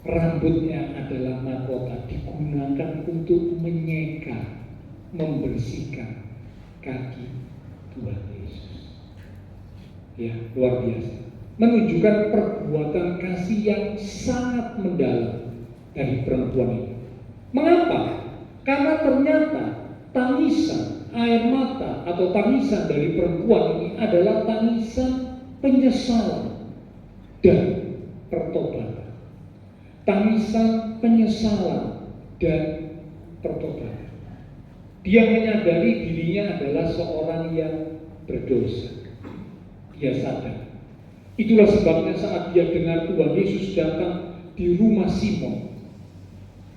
Rambutnya adalah mahkota, digunakan untuk menyeka, membersihkan kaki Tuhan Yesus. Ya, luar biasa. Menunjukkan perbuatan kasih yang sangat mendalam dari perempuan itu. Mengapa? Karena ternyata tangisan air mata atau tangisan dari perempuan ini adalah tangisan penyesalan dan pertobatan. Tangisan penyesalan dan pertobatan. Dia menyadari dirinya adalah seorang yang berdosa. Dia sadar. Itulah sebabnya saat dia dengar Tuhan Yesus datang di rumah Simon,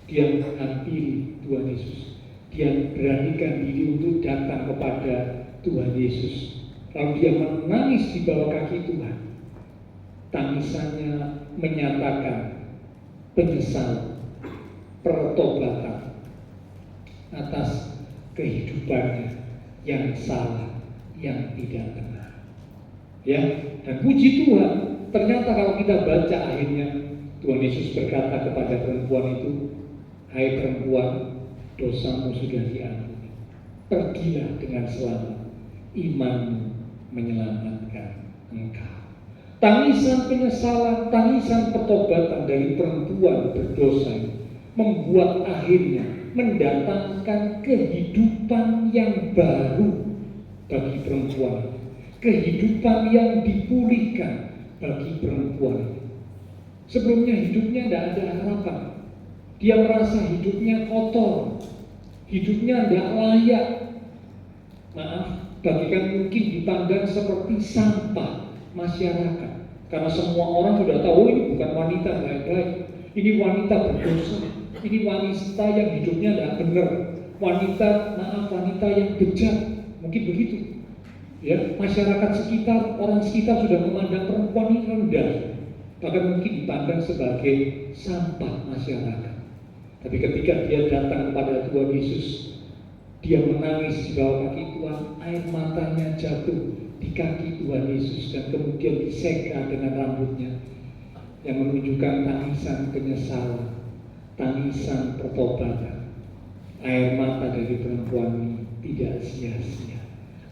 dia menghampiri Tuhan Yesus. Dia beranikan diri untuk datang kepada Tuhan Yesus. Lalu dia menangis di bawah kaki Tuhan. Tangisannya menyatakan penyesalan, pertobatan atas kehidupannya yang salah, yang tidak benar. Ya, dan puji Tuhan, ternyata kalau kita baca akhirnya Tuhan Yesus berkata kepada perempuan itu, "Hai perempuan, dosamu sudah diampuni. Pergilah dengan selamat. Imanmu menyelamatkan engkau." Tangisan penyesalan, tangisan pertobatan dari perempuan berdosa membuat akhirnya mendatangkan kehidupan yang baru bagi perempuan. Kehidupan yang dipulihkan bagi perempuan. Sebelumnya hidupnya tidak ada harapan. Dia merasa hidupnya kotor, hidupnya tidak layak. Maaf, bagikan mungkin dipandang seperti sampah masyarakat. Karena semua orang sudah tahu ini bukan wanita baik-baik, ini wanita berdosa, ini wanita yang hidupnya tidak benar, wanita yang bejat, mungkin begitu. Ya, masyarakat sekitar, orang sekitar sudah memandang perempuan ini rendah, bahkan mungkin dipandang sebagai sampah masyarakat. Tapi ketika dia datang kepada Tuhan Yesus, dia menangis di bawah kaki Tuhan, air matanya jatuh di kaki Tuhan Yesus dan kemudian diseka dengan rambutnya, yang menunjukkan tangisan penyesalan, tangisan pertobatan. Air mata dari perempuan ini tidak sia-sia.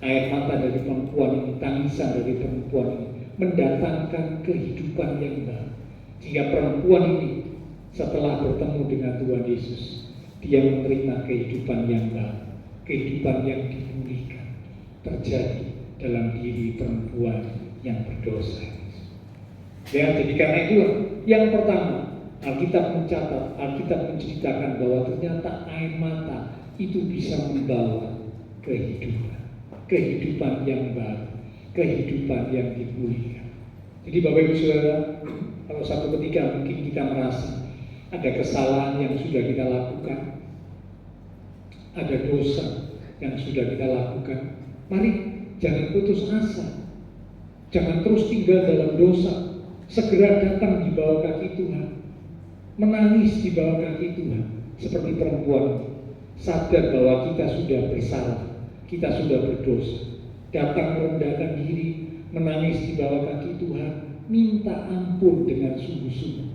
Air mata dari perempuan ini, tangisan dari perempuan ini mendatangkan kehidupan yang baru. Sehingga perempuan ini setelah bertemu dengan Tuhan Yesus, dia menerima kehidupan yang baru, kehidupan yang dipulihkan terjadi dalam diri perempuan yang berdosa. Ya, jadi karena itulah yang pertama, Alkitab mencatat, Alkitab menceritakan bahwa ternyata air mata itu bisa membawa kehidupan yang baru, kehidupan yang dipulihkan. Jadi Bapak Ibu Saudara, kalau satu ketika mungkin kita merasa ada kesalahan yang sudah kita lakukan, ada dosa yang sudah kita lakukan, mari jangan putus asa, jangan terus tinggal dalam dosa, segera datang di bawah kaki Tuhan, menangis di bawah kaki Tuhan, seperti perempuan, sadar bahwa kita sudah bersalah, kita sudah berdosa, datang merendahkan diri, menangis di bawah kaki Tuhan, minta ampun dengan sungguh-sungguh.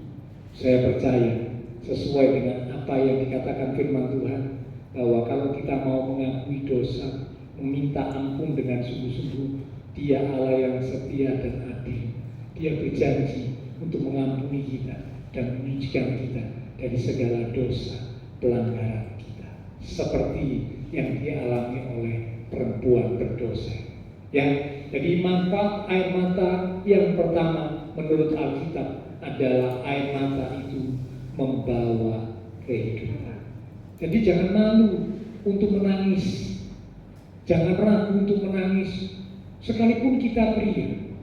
Saya percaya sesuai dengan apa apa yang dikatakan firman Tuhan, bahwa kalau kita mau mengakui dosa, meminta ampun dengan sungguh-sungguh, Dia Allah yang setia dan adil. Dia berjanji untuk mengampuni kita dan menyucikan kita dari segala dosa pelanggaran kita, seperti yang dialami oleh perempuan berdosa. Ya, jadi manfaat air mata yang pertama menurut Alkitab adalah air mata itu membawa kehidupan. Jadi jangan malu untuk menangis, jangan ragu untuk menangis. Sekalipun kita pria,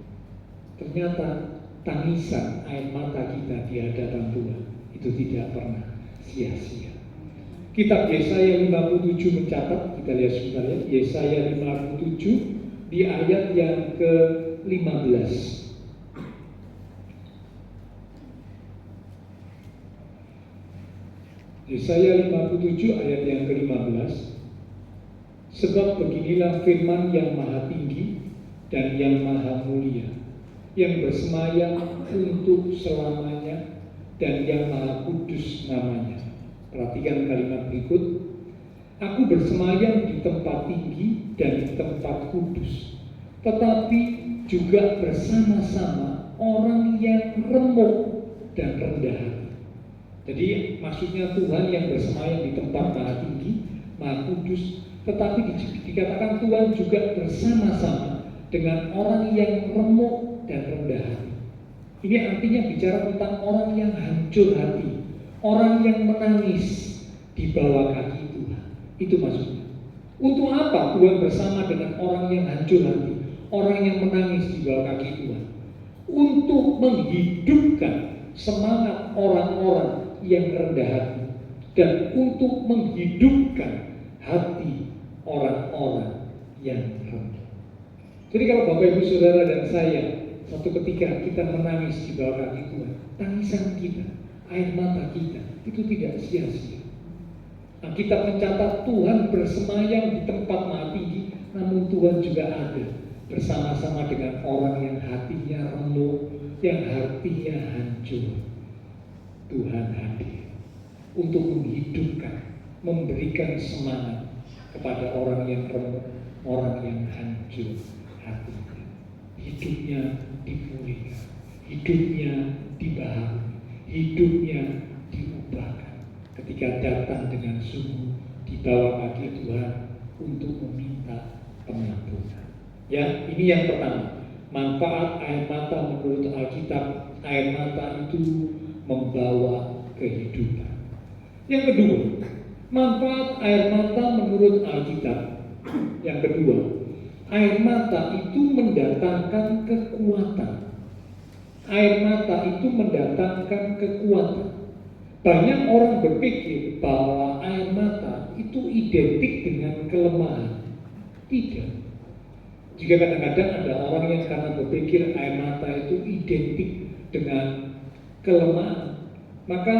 ternyata tangisan air mata kita di hadapan Tuhan itu tidak pernah sia-sia. Kitab Yesaya 57 mencatat, kita lihat sebentar ya, Yesaya 57 di ayat yang ke-15. Yesaya 57 ayat yang ke-15. Sebab beginilah firman yang maha tinggi dan yang maha mulia, yang bersemayam untuk selamanya dan yang maha kudus namanya. Perhatikan kalimat berikut. Aku bersemayam di tempat tinggi dan di tempat kudus, tetapi juga bersama-sama orang yang remuk dan rendah hati. Jadi maksudnya Tuhan yang bersemayam di tempat maha tinggi, maha kudus, tetapi dikatakan Tuhan juga bersama-sama dengan orang yang remuk dan rendah hati. Ini artinya bicara tentang orang yang hancur hati, orang yang menangis di bawah kaki Tuhan. Itu maksudnya. Untuk apa Tuhan bersama dengan orang yang hancur hati, orang yang menangis di bawah kaki Tuhan? Untuk menghidupkan semangat orang-orang yang rendah hati dan untuk menghidupkan hati orang-orang yang rendah. Jadi kalau Bapak Ibu Saudara dan saya satu ketika kita menangis di bawah kaki Tuhan, tangisan kita, air mata kita itu tidak sia-sia. Nah, kita mencatat Tuhan bersemayam di tempat maha tinggi, namun Tuhan juga ada bersama-sama dengan orang yang hatinya remuk, yang hatinya hancur. Tuhan hadir untuk menghidupkan, memberikan semangat kepada orang yang remuk, orang yang hancur hatinya. Hidupnya dipulihkan, hidupnya dibaharui, hidupnya diubahkan ketika datang dengan sungguh di bawah kaki Tuhan untuk meminta pengampunan. Ya, ini yang pertama. Manfaat air mata menurut Alkitab, air mata itu membawa kehidupan. Yang kedua, manfaat air mata menurut Alkitab. Yang kedua, air mata itu mendatangkan kekuatan. Air mata itu mendatangkan kekuatan. Banyak orang berpikir bahwa air mata itu identik dengan kelemahan. Tidak. Jika kadang-kadang ada orang yang karena berpikir air mata itu identik dengan kelemahan, maka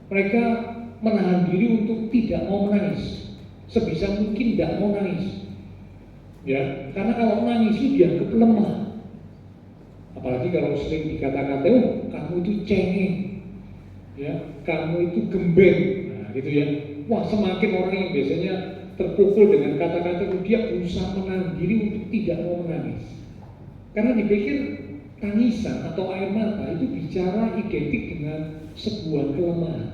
mereka menahan diri untuk tidak mau menangis. Sebisa mungkin tidak mau nangis. Ya, karena kalau nangis itu dianggap lemah. Apalagi kalau sering dikata-kata, "Oh, kamu itu cengeng." Ya, kamu itu gembel. Nah, gitu ya. Wah, semakin orang yang biasanya terpukul dengan kata-kata itu, dia berusaha menahan diri untuk tidak mau menangis. Karena dipikir tangisan atau air mata itu bicara identik dengan sebuah kelemahan.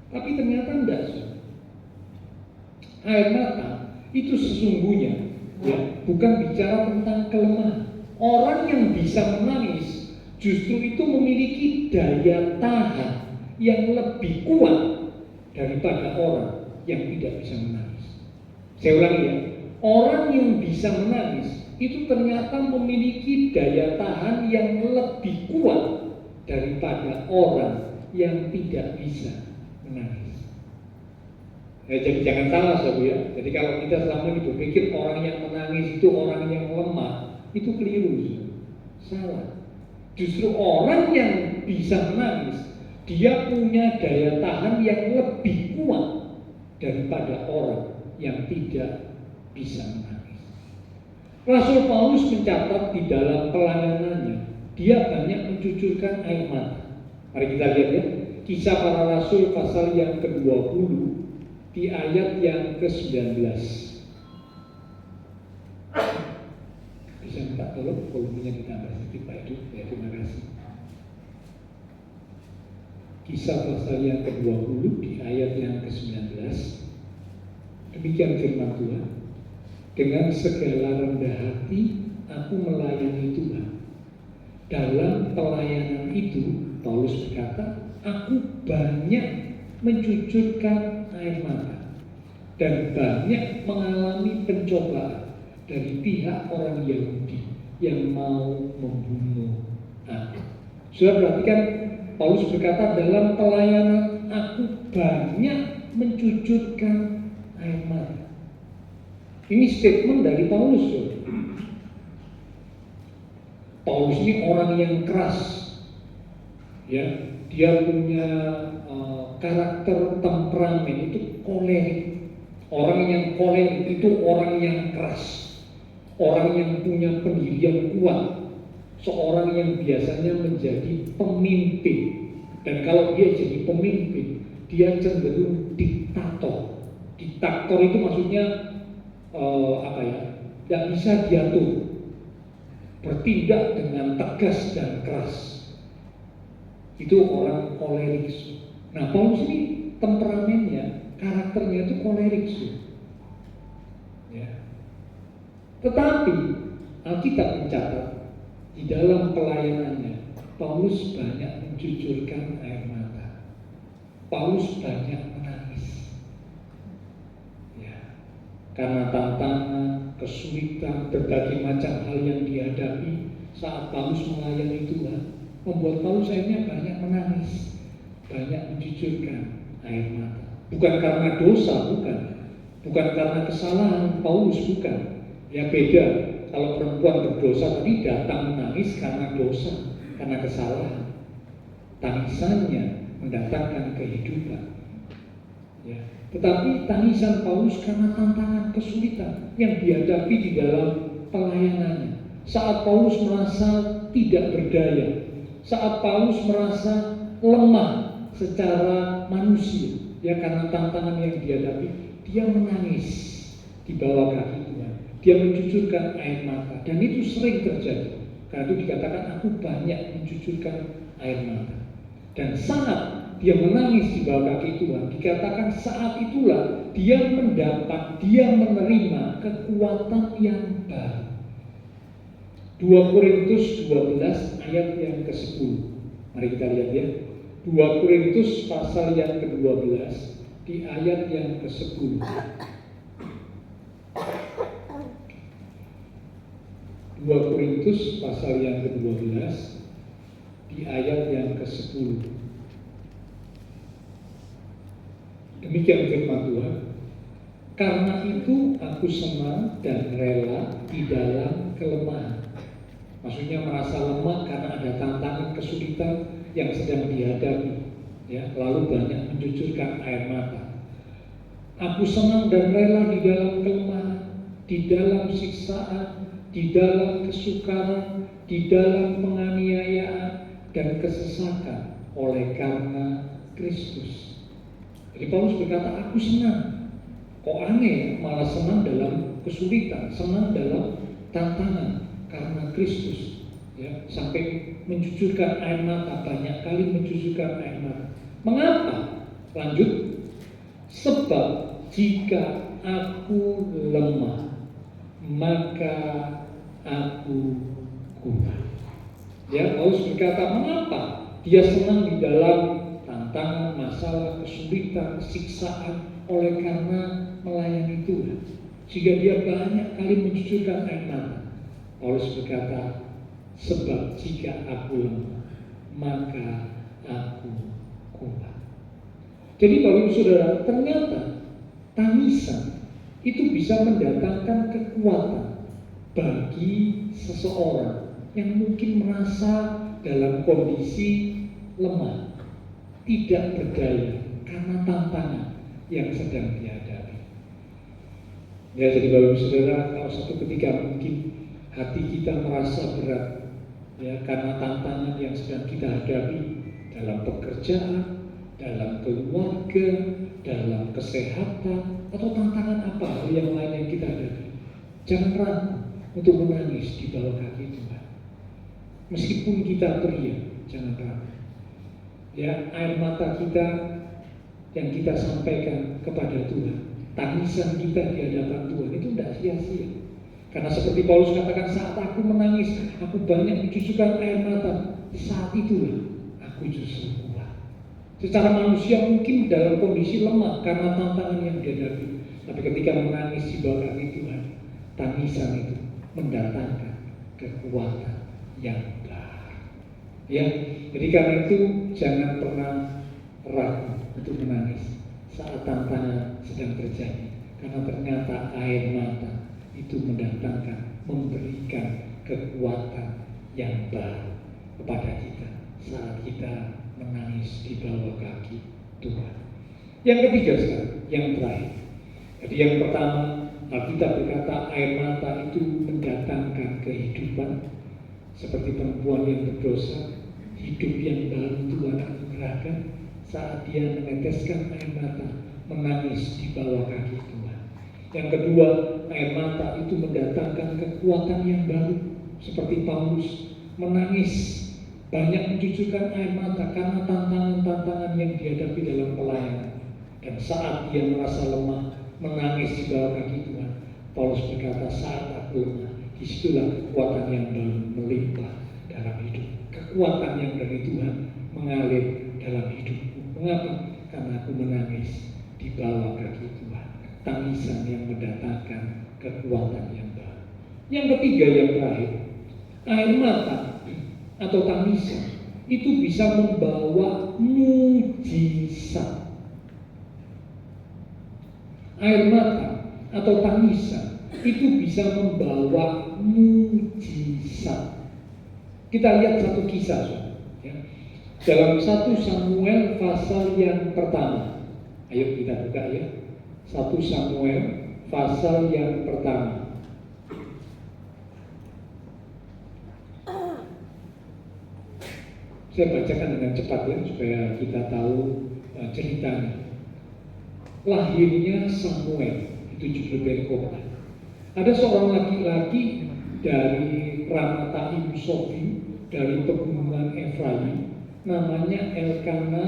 Tapi ternyata enggak. Air mata itu sesungguhnya ya bukan bicara tentang kelemahan. Orang yang bisa menangis justru itu memiliki daya tahan yang lebih kuat daripada orang yang tidak bisa menangis. Saya ulangi ya, orang yang bisa menangis itu ternyata memiliki daya tahan yang lebih kuat daripada orang yang tidak bisa menangis. Jadi jangan salah Sob ya. Jadi kalau kita selama ini berpikir orang yang menangis itu orang yang lemah, itu keliru. Salah. Justru orang yang bisa menangis, dia punya daya tahan yang lebih kuat daripada orang yang tidak bisa menangis. Rasul Paulus mencatat di dalam pelayanannya, dia banyak mencucurkan air mata. Mari kita lihat ya. Kisah Para Rasul pasal yang ke-20 di ayat yang ke-19. Bisa minta tolong volumenya ditambah sedikit Pak Edu, ya terima kasih. Kisah pasal yang ke-20 di ayat yang ke-19. Demikian firman Tuhan. Dengan segala rendah hati aku melayani Tuhan. Dalam pelayanan itu Paulus berkata, aku banyak mencucurkan air mata dan banyak mengalami pencobaan dari pihak orang Yahudi yang mau membunuh aku. Sudah perhatikan, Paulus berkata dalam pelayanan aku banyak mencucurkan air mata. Ini statement dari Paulus. Paulus ini orang yang keras, ya, dia punya karakter temperamen itu kolerik. Orang yang kolerik itu orang yang keras, orang yang punya pendirian kuat, seorang yang biasanya menjadi pemimpin. Dan kalau dia jadi pemimpin, dia cenderung diktator. Diktator itu maksudnya tidak bisa diatur, bertindak dengan tegas dan keras. Itu orang kolerik. Nah, Paulus ini temperamennya, karakternya itu kolerik. Ya. Tetapi Alkitab mencatat di dalam pelayanannya Paulus banyak mencucurkan air mata. Paulus banyak menangis. Ya. Karena tantangan, kesulitan, berbagai macam hal yang dihadapi saat Paulus melayani Tuhan, membuat Paulus akhirnya banyak menangis, banyak mencucurkan air mata. Bukan karena dosa, bukan karena kesalahan Paulus, bukan. Ya beda, kalau perempuan berdosa tadi datang menangis karena dosa, karena kesalahan. Tangisannya mendatangkan kehidupan. Ya. Tetapi tangisan Paulus karena tantangan kesulitan yang dihadapi di dalam pelayanannya. Saat Paulus merasa tidak berdaya, saat Paulus merasa lemah secara manusia, ya karena tantangan yang dihadapi, dia menangis di bawah kaki Tuhan. Dia mencucurkan air mata, dan itu sering terjadi. Karena itu dikatakan aku banyak mencucurkan air mata. Dan saat dia menangis di bawah kaki Tuhan, dikatakan saat itulah dia menerima kekuatan yang baru. 2 Korintus 12 ayat yang ke-10. Mari kita lihat ya. 2 Korintus pasal yang ke-12 di ayat yang ke-10. 2 Korintus pasal yang ke-12 di ayat yang ke-10. Demikian firman Tuhan. Karena itu aku senang dan rela di dalam kelemahan. Maksudnya merasa lemah karena ada tantangan kesulitan yang sedang dihadapi, ya, lalu banyak mencucurkan air mata. Aku senang dan rela di dalam kelemahan, di dalam siksaan, di dalam kesukaran, di dalam penganiayaan dan kesesakan oleh karena Kristus. Jadi Paulus berkata, aku senang. Kok aneh, malah senang dalam kesulitan, senang dalam tantangan karena Kristus. Ya, sampai mencucurkan air mata, banyak kali mencucurkan air mata. Mengapa? Lanjut. Sebab jika aku lemah, maka aku kuat. Ya, Paulus berkata, mengapa dia senang di dalam tantangan, masalah, kesulitan, siksaan oleh karena melayani Tuhan, sehingga dia banyak kali mencucurkan air mata. Paulus berkata, sebab jika aku lemah, maka aku kuat. Jadi Bapak Ibu Saudara, ternyata tangisan itu bisa mendatangkan kekuatan bagi seseorang yang mungkin merasa dalam kondisi lemah, tidak berdaya karena tantangan yang sedang dihadapi. Ya, jadi Bapak Ibu Saudara, kalau satu ketika mungkin hati kita merasa berat, ya, karena tantangan yang sedang kita hadapi dalam pekerjaan, dalam keluarga, dalam kesehatan, atau tantangan apa yang lain yang kita hadapi. Jangan ragu untuk menangis di bawah kaki Tuhan. Meskipun kita pria, jangan ragu. Ya, air mata kita yang kita sampaikan kepada Tuhan, tangisan kita di hadapan Tuhan itu tidak sia-sia. Karena seperti Paulus katakan, saat aku menangis, aku banyak mencucurkan air mata. Saat itulah aku justru kuat. Secara manusia mungkin dalam kondisi lemah karena tantangan yang dihadapi. Tapi ketika menangis di bawah kaki Tuhan, tangisan itu mendatangkan kekuatan yang baru. Ya, jadi karena itu jangan pernah ragu untuk menangis saat tantangan sedang terjadi. Karena ternyata air mata itu mendatangkan, memberikan kekuatan yang baru kepada kita saat kita menangis di bawah kaki Tuhan. Yang ketiga sekarang, yang terakhir. Jadi yang pertama, Alkitab berkata air mata itu mendatangkan kehidupan. Seperti perempuan yang berdosa, hidup yang baru Tuhan anugerahkan saat dia meneteskan air mata, menangis di bawah kaki Tuhan. Yang kedua, air mata itu mendatangkan kekuatan yang baru. Seperti Paulus menangis, banyak mencucurkan air mata karena tantangan-tantangan yang dihadapi dalam pelayanan. Dan saat dia merasa lemah, menangis di bawah kaki Tuhan, Paulus berkata, saat aku lemah, disitulah kekuatan yang baru melimpah dalam hidup. Kekuatan yang dari Tuhan mengalir dalam hidupku. Mengapa? Karena aku menangis di bawah kaki Tuhan. Tangisan yang mendatangkan kekuatan yang baru. Yang ketiga, yang terakhir, air mata atau tangisan itu bisa membawa mujizat. Air mata atau tangisan itu bisa membawa mujizat. Kita lihat satu kisah, ya. Dalam 1 Samuel pasal yang pertama. Ayo kita buka ya. 1 Samuel pasal yang pertama. Saya bacakan dengan cepat ya, supaya kita tahu ceritanya. Lahirnya Samuel, itu judul perikopnya. Ada seorang laki-laki dari Ramataim Sofi, dari pegunungan Efraim, namanya Elkana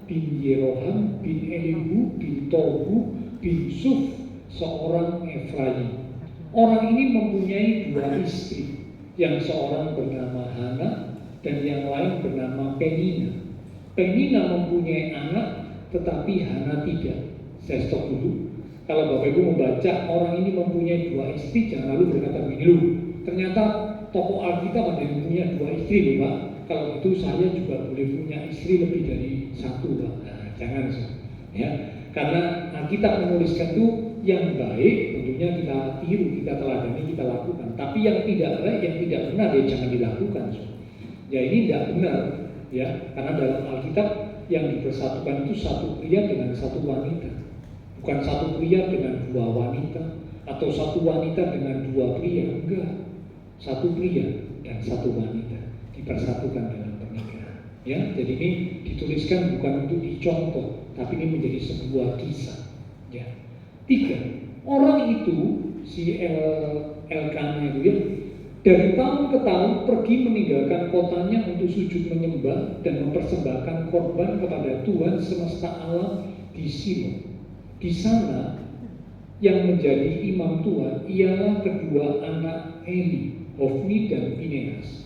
bin Yeroham bin Elihu bin Tohu bin Suf, seorang Efraim. Orang ini mempunyai 2 istri, yang seorang bernama Hana dan yang lain bernama Penina. Penina mempunyai anak, tetapi Hana tidak. Saya stop dulu. Kalau Bapak Ibu membaca orang ini mempunyai 2 istri, jangan lalu berkata begini, loh, ternyata tokoh Alkitab ada yang punya 2 istri loh Pak. Kalau itu saya juga boleh punya istri lebih dari 1 Pak. Nah, jangan ya. Karena Alkitab menuliskan itu yang baik tentunya kita tiru, kita teladani, kita lakukan. Tapi yang tidak baik, yang tidak benar ya jangan dilakukan. Ya ini tidak benar ya, karena dalam Alkitab yang dipersatukan itu 1 pria dengan 1 wanita. Bukan 1 pria dengan 2 wanita, atau 1 wanita dengan 2 pria, enggak. 1 pria dan 1 wanita dipersatukan dalam pernikahan. Ya, jadi ini dituliskan bukan untuk dicontoh, tapi ini menjadi sebuah kisah. Ya. 3, orang itu si Elkana itu ya, dari tahun ke tahun pergi meninggalkan kotanya untuk sujud menyembah dan mempersembahkan korban kepada Tuhan semesta alam di Silo. Di sana yang menjadi imam Tuhan ialah kedua anak Eli, Hofni dan Pinehas.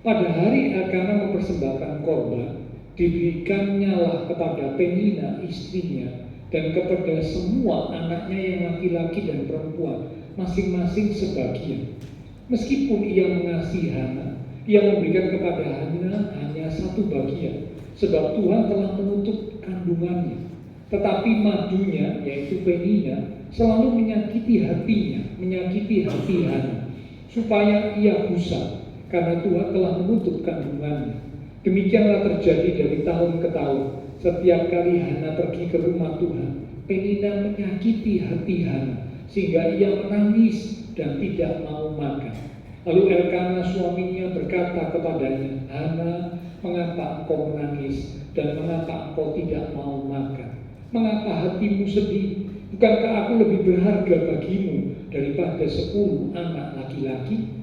Pada hari Elkana mempersembahkan korban, diberikannya lah kepada Penina istrinya dan kepada semua anaknya yang laki-laki dan perempuan, masing-masing sebagian. Meskipun ia mengasihi Hana, ia memberikan kepada Hana hanya 1 bagian, sebab Tuhan telah menutup kandungannya. Tetapi madunya, yaitu Penina, selalu menyakiti hati Hana, supaya ia gusar, karena Tuhan telah menutup kandungannya. Demikianlah terjadi dari tahun ke tahun. Setiap kali Hana pergi ke rumah Tuhan, Penina menyakiti hati Hana, sehingga ia menangis dan tidak mau makan. Lalu Elkana suaminya berkata berkata kepadanya, "Hana, mengapa engkau menangis dan mengapa engkau tidak mau makan? Mengapa hatimu sedih? Bukankah aku lebih berharga bagimu daripada 10 anak laki-laki?"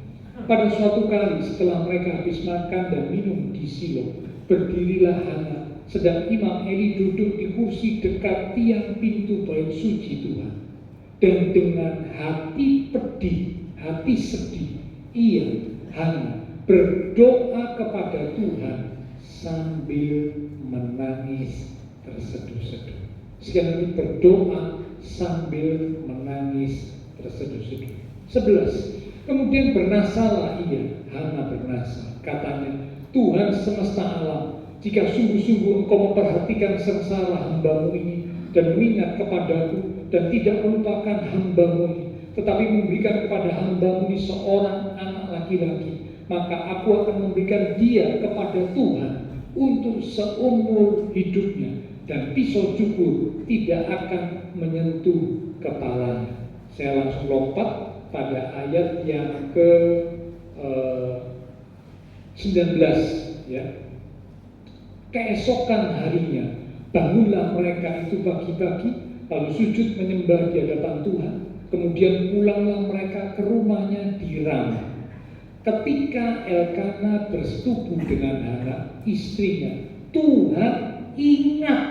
Pada suatu kali setelah mereka habis makan dan minum di Silo, berdirilah Hana, sedang Imam Eli duduk di kursi dekat tiang pintu bait suci Tuhan. Dan dengan hati pedih, hati sedih, ia, Hana, berdoa kepada Tuhan sambil menangis terseduh-seduh. Sekali lagi, berdoa sambil menangis terseduh-seduh. 11. Kemudian bernasalah ia, Hana bernasa. Katanya, "Tuhan semesta alam, jika sungguh-sungguh engkau memperhatikan sengsara hambamu ini dan mengingat kepadaku dan tidak melupakan hambamu ini, tetapi memberikan kepada hambamu ini seorang anak laki-laki, maka aku akan memberikan dia kepada Tuhan untuk seumur hidupnya, dan pisau cukur tidak akan menyentuh kepalanya." Saya langsung lompat pada ayat yang ke 19, ya. Keesokan harinya bangunlah mereka itu pagi-pagi, lalu sujud menyembah di hadapan Tuhan. Kemudian pulanglah mereka ke rumahnya di Rama. Ketika Elkana bersetubuh dengan Hana, istrinya, Tuhan ingat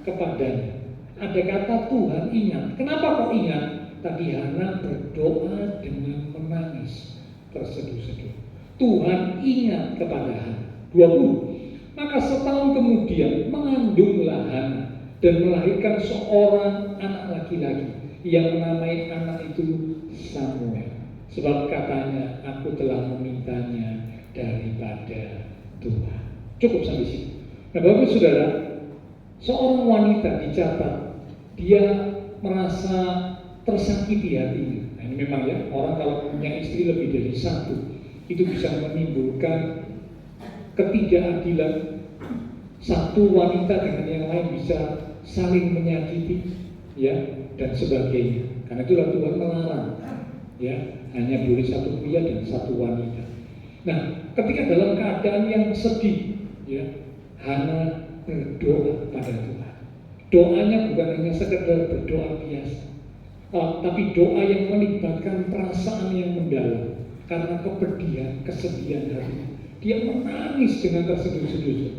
kepadanya. Ada kata Tuhan ingat. Kenapa kok ingat? Tadi Hana berdoa dengan menangis terseduh-seduh. Tuhan ingat kepada Hana. 20. Maka setahun kemudian mengandunglah Hana dan melahirkan seorang anak laki-laki yang menamai anak itu Samuel. Sebab katanya, "Aku telah memintanya daripada Tuhan." Cukup sampai sini. Nah, Bapak Saudara, seorang wanita dicatat dia merasa tersakiti hatinya. Nah, ini memang ya, orang kalau punya istri lebih dari satu, itu bisa menimbulkan ketidakadilan. Satu wanita dengan yang lain bisa saling menyakiti, ya, dan sebagainya. Karena itulah Tuhan melarang, ya, hanya boleh satu pria dan satu wanita. Nah, ketika dalam keadaan yang sedih, ya, Hana berdoa pada Tuhan. Doanya bukan hanya sekedar berdoa biasa, tapi doa yang melibatkan perasaan yang mendalam karena kepedihan, kesedihan hati. Dia menangis dengan terseduh-seduh,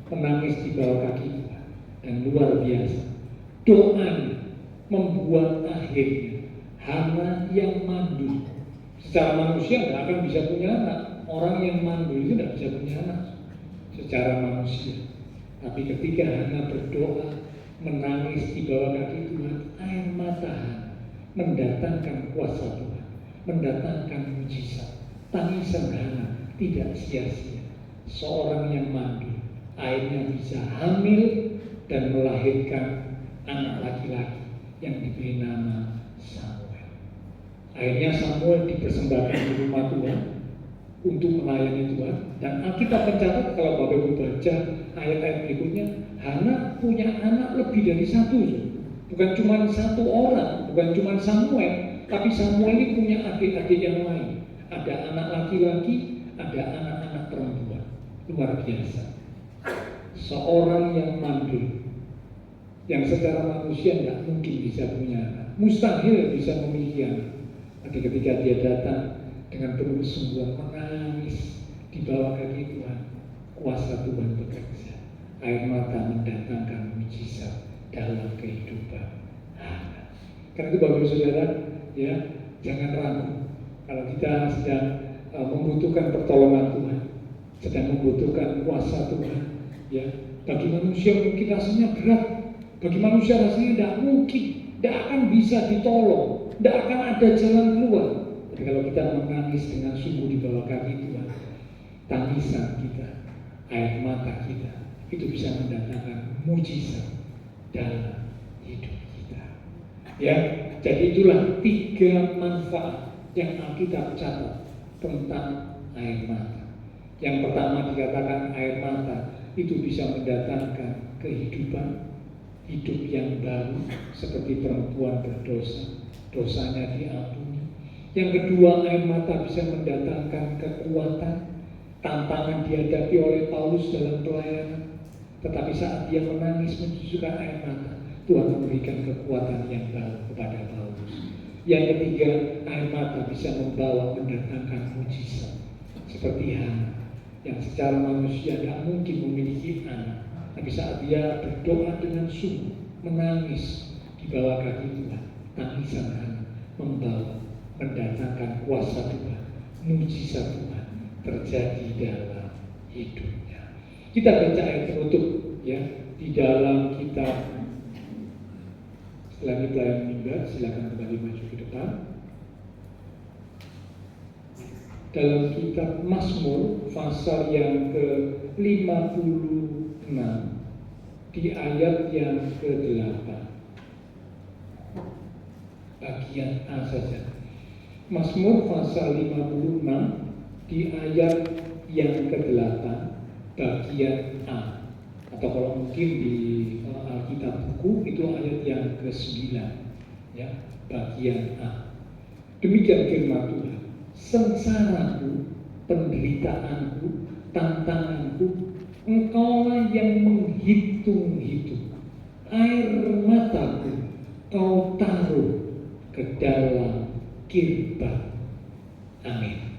menangis di bawah kaki Tuhan, dan luar biasa. Doanya membuat akhirnya Hana yang mandul. Secara manusia tidak akan bisa punya anak. Orang yang mandul itu tidak bisa punya anak secara manusia. Tapi ketika Hana berdoa, menangis di bawah kaki Tuhan, air mata Hana mendatangkan kuasa Tuhan, mendatangkan mujizat. Tangisan Hana tidak sia-sia. Seorang yang mandul akhirnya bisa hamil dan melahirkan anak laki-laki yang diberi nama Samuel. Akhirnya Samuel dipersembahkan di rumah Tuhan untuk melayani Tuhan. Dan Alkitab mencatat, kalau Bapak Ibu baca ayat-ayat berikutnya, Hana punya anak lebih dari satu. Bukan cuma satu orang, bukan cuma Samuel, tapi Samuel ini punya adik-adik yang lain. Ada anak laki-laki, ada anak-anak perempuan. Luar biasa. Seorang yang mandul, yang secara manusia tidak mungkin bisa punya anak, mustahil bisa memiliki anak. Tapi ketika dia datang dengan penuh kesungguhan, menangis di bawah kaki Tuhan, kuasa Tuhan bekerja. Air mata mendatangkan mujizat dalam kehidupan Hana. Karena itu Bapak Saudara, ya, jangan ragu kalau kita sedang membutuhkan pertolongan Tuhan, sedang membutuhkan kuasa Tuhan, ya. Bagi manusia mungkin rasanya berat, bagi manusia rasanya tidak mungkin, tidak akan bisa ditolong, tidak akan ada jalan keluar. Tapi kalau kita menangis dengan sungguh di bawah kaki Tuhan, tangisan kita, air mata kita, itu bisa mendatangkan mujizat dalam hidup kita. Ya, jadi itulah 3 manfaat yang Alkitab catat tentang air mata. Yang pertama dikatakan air mata itu bisa mendatangkan kehidupan, hidup yang baru, seperti perempuan berdosa, dosanya diampuni. Yang kedua, air mata bisa mendatangkan kekuatan. Tanpa tantangan dihadapi oleh Paulus dalam pelayanan, tetapi saat dia menangis mencucurkan air mata, Tuhan memberikan kekuatan yang baru kepada Paulus. Yang ketiga, air mata bisa mendatangkan mujizat. Seperti Hana yang secara manusia tidak mungkin memiliki anak, tapi saat dia berdoa dengan sungguh, menangis di bawah kaki Tuhan, tangisan Hana mendatangkan kuasa Tuhan, mujizat Tuhan terjadi dalam hidupnya. Kita baca ayat penutup ya di dalam kitab. Setelah pelayanan minggat, silakan kembali maju ke depan. Dalam kitab Mazmur pasal yang ke-56 di ayat yang ke-8, bagian A saja. Mazmur pasal 56 di ayat yang ke-8 bagian A, atau kalau mungkin di Alkitab buku itu ayat yang ke-9 ya, bagian A. Demikian firman Tuhan, sengsaraku, penderitaanku, tantanganku, engkaulah yang menghitung-hitung. Air mataku kau taruh ke dalam kirbat. Amin.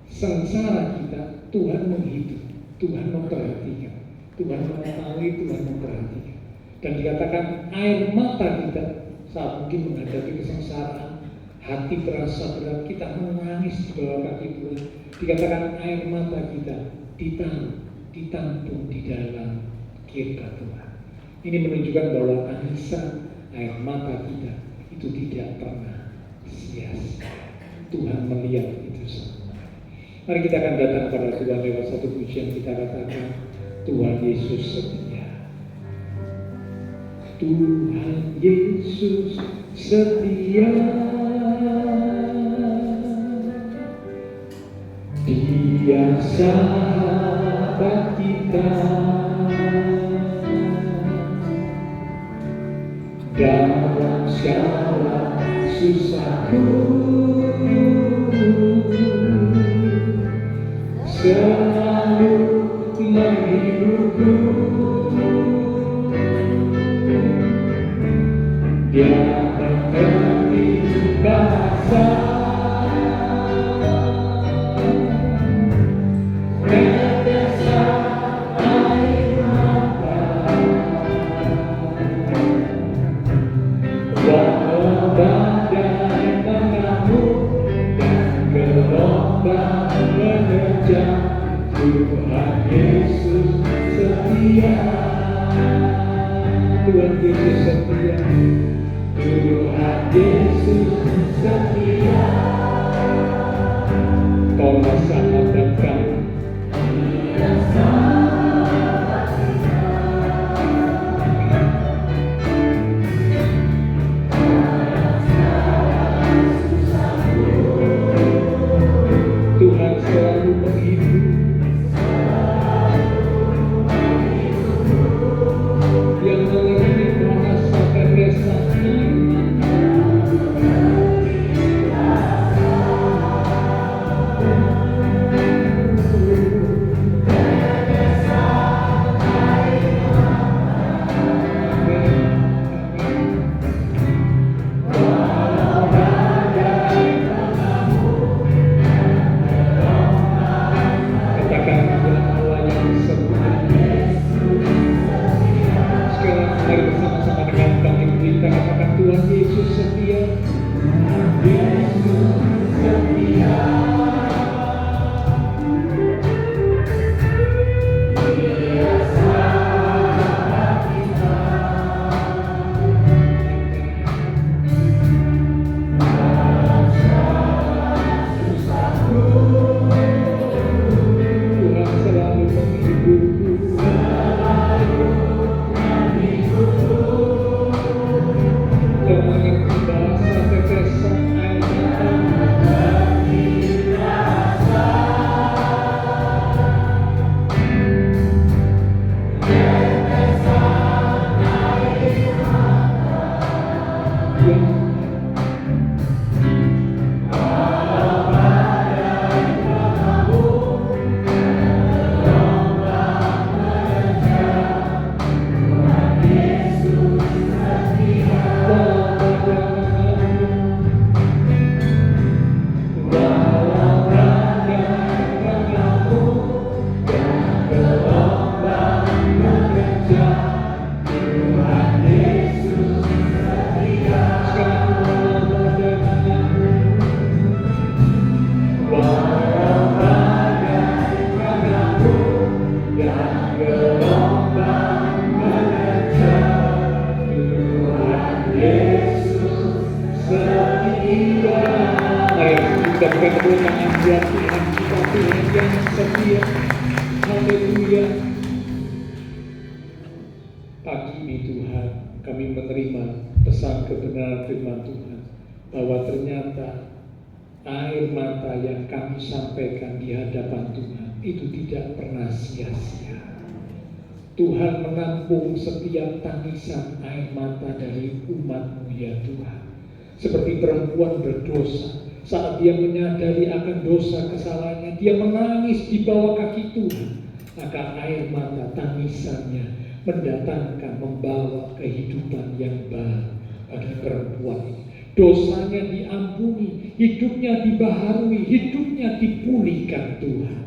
Sengsara kita, Tuhan menghitung, Tuhan memperhatikan, Tuhan mengetahui, Tuhan memperhatikan. Dan dikatakan air mata kita saat mungkin menghadapi kesengsaraan, hati terasa berat, kita menangis di bawah kaki Tuhan. Dikatakan air mata kita ditampung di dalam kirbat Tuhan. Ini menunjukkan bahwa tangisan air mata kita itu tidak pernah sia-sia. Tuhan melihat itu semua. Mari kita akan datang pada Tuhan lewat satu pujian. Kita katakan, Tuhan Yesus setia. Tuhan Yesus setia. Dia sahabat kita. Dalam segala susahku, selalu menghiburku. Dia mengerti bahasa Tuhan Yesus setia. Tuhan Yesus setia. Tuhan Yesus setia. Kaulah sahabat kami. Dia sahabat kita. Tuhan selalu menghibur. Yang mengerti merasakan resah. haleluya, haleluya. Pagi ini Tuhan, kami menerima pesan kebenaran firman Tuhan, bahwa ternyata air mata yang kami sampaikan di hadapan Tuhan itu tidak pernah sia-sia. Tuhan menampung setiap tangisan air mata dari umat-Mu ya Tuhan. Seperti perempuan berdosa, saat dia menyadari akan dosa kesalahannya, dia menangis di bawah kaki Tuhan. Maka air mata tangisannya mendatangkan, membawa kehidupan yang baru bagi perempuan ini. Dosanya diampuni, hidupnya dibaharui, hidupnya dipulihkan Tuhan.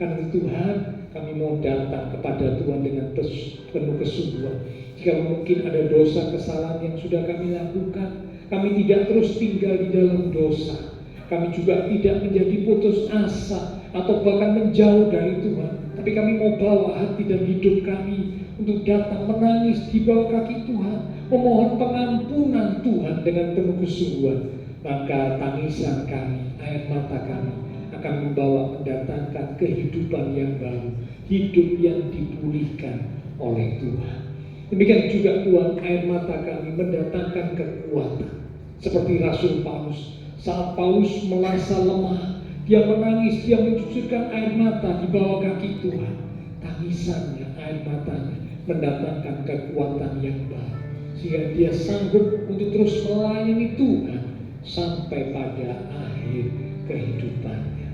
Karena Tuhan, kami mau datang kepada Tuhan dengan penuh kesungguhan. Jika mungkin ada dosa kesalahan yang sudah kami lakukan, kami tidak terus tinggal di dalam dosa. Kami juga tidak menjadi putus asa atau bahkan menjauh dari Tuhan. Tapi kami mau bawa hati dan hidup kami untuk datang menangis di bawah kaki Tuhan, memohon pengampunan Tuhan dengan penuh kesungguhan. Maka tangisan kami, air mata kami akan membawa mendatangkan kehidupan yang baru, hidup yang dipulihkan oleh Tuhan. Demikian juga Tuhan, air mata kami mendatangkan kekuatan. Seperti Rasul Paulus, saat Paulus merasa lemah, dia menangis, dia mencucurkan air mata di bawah kaki Tuhan. Tangisannya, air matanya mendatangkan kekuatan yang baru, sehingga dia sanggup untuk terus melayani Tuhan sampai pada akhir kehidupannya.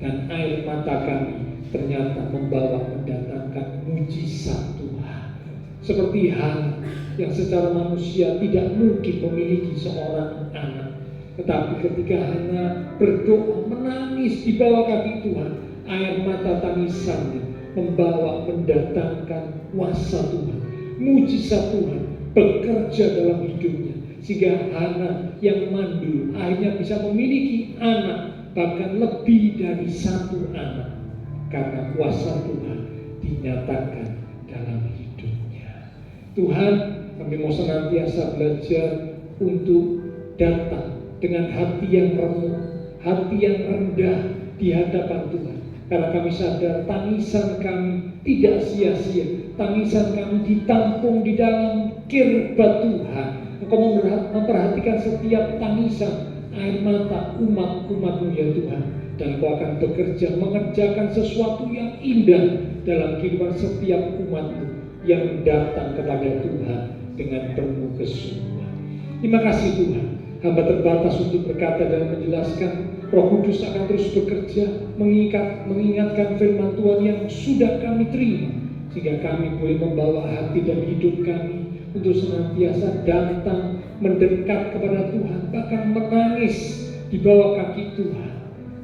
Dan air mata kami ternyata mendatangkan mujizat Tuhan. Seperti Hana yang secara manusia tidak mungkin memiliki seorang anak, tetapi ketika Hana berdoa menangis di bawah kaki Tuhan, air mata tangisannya mendatangkan kuasa Tuhan, mujizat Tuhan bekerja dalam hidupnya, sehingga Hana yang mandul akhirnya bisa memiliki anak, bahkan lebih dari satu anak, karena kuasa Tuhan dinyatakan dalam hidupnya. Tuhan, kami mau senantiasa belajar untuk datang dengan hati yang remuk, hati yang rendah di hadapan Tuhan. Karena kami sadar tangisan kami tidak sia-sia, tangisan kami ditampung di dalam kirbat Tuhan. Engkau memperhatikan setiap tangisan air mata umat-umat-Mu ya Tuhan. Dan Engkau akan bekerja mengerjakan sesuatu yang indah dalam kehidupan setiap umat-Mu yang datang kepada Tuhan dengan penuh kesungguhan. Terima kasih Tuhan. Hamba terbatas untuk berkata dan menjelaskan. Roh Kudus akan terus bekerja mengingatkan firman Tuhan yang sudah kami terima, sehingga kami boleh membawa hati dan hidup kami untuk senantiasa datang mendekat kepada Tuhan, bahkan menangis di bawah kaki Tuhan.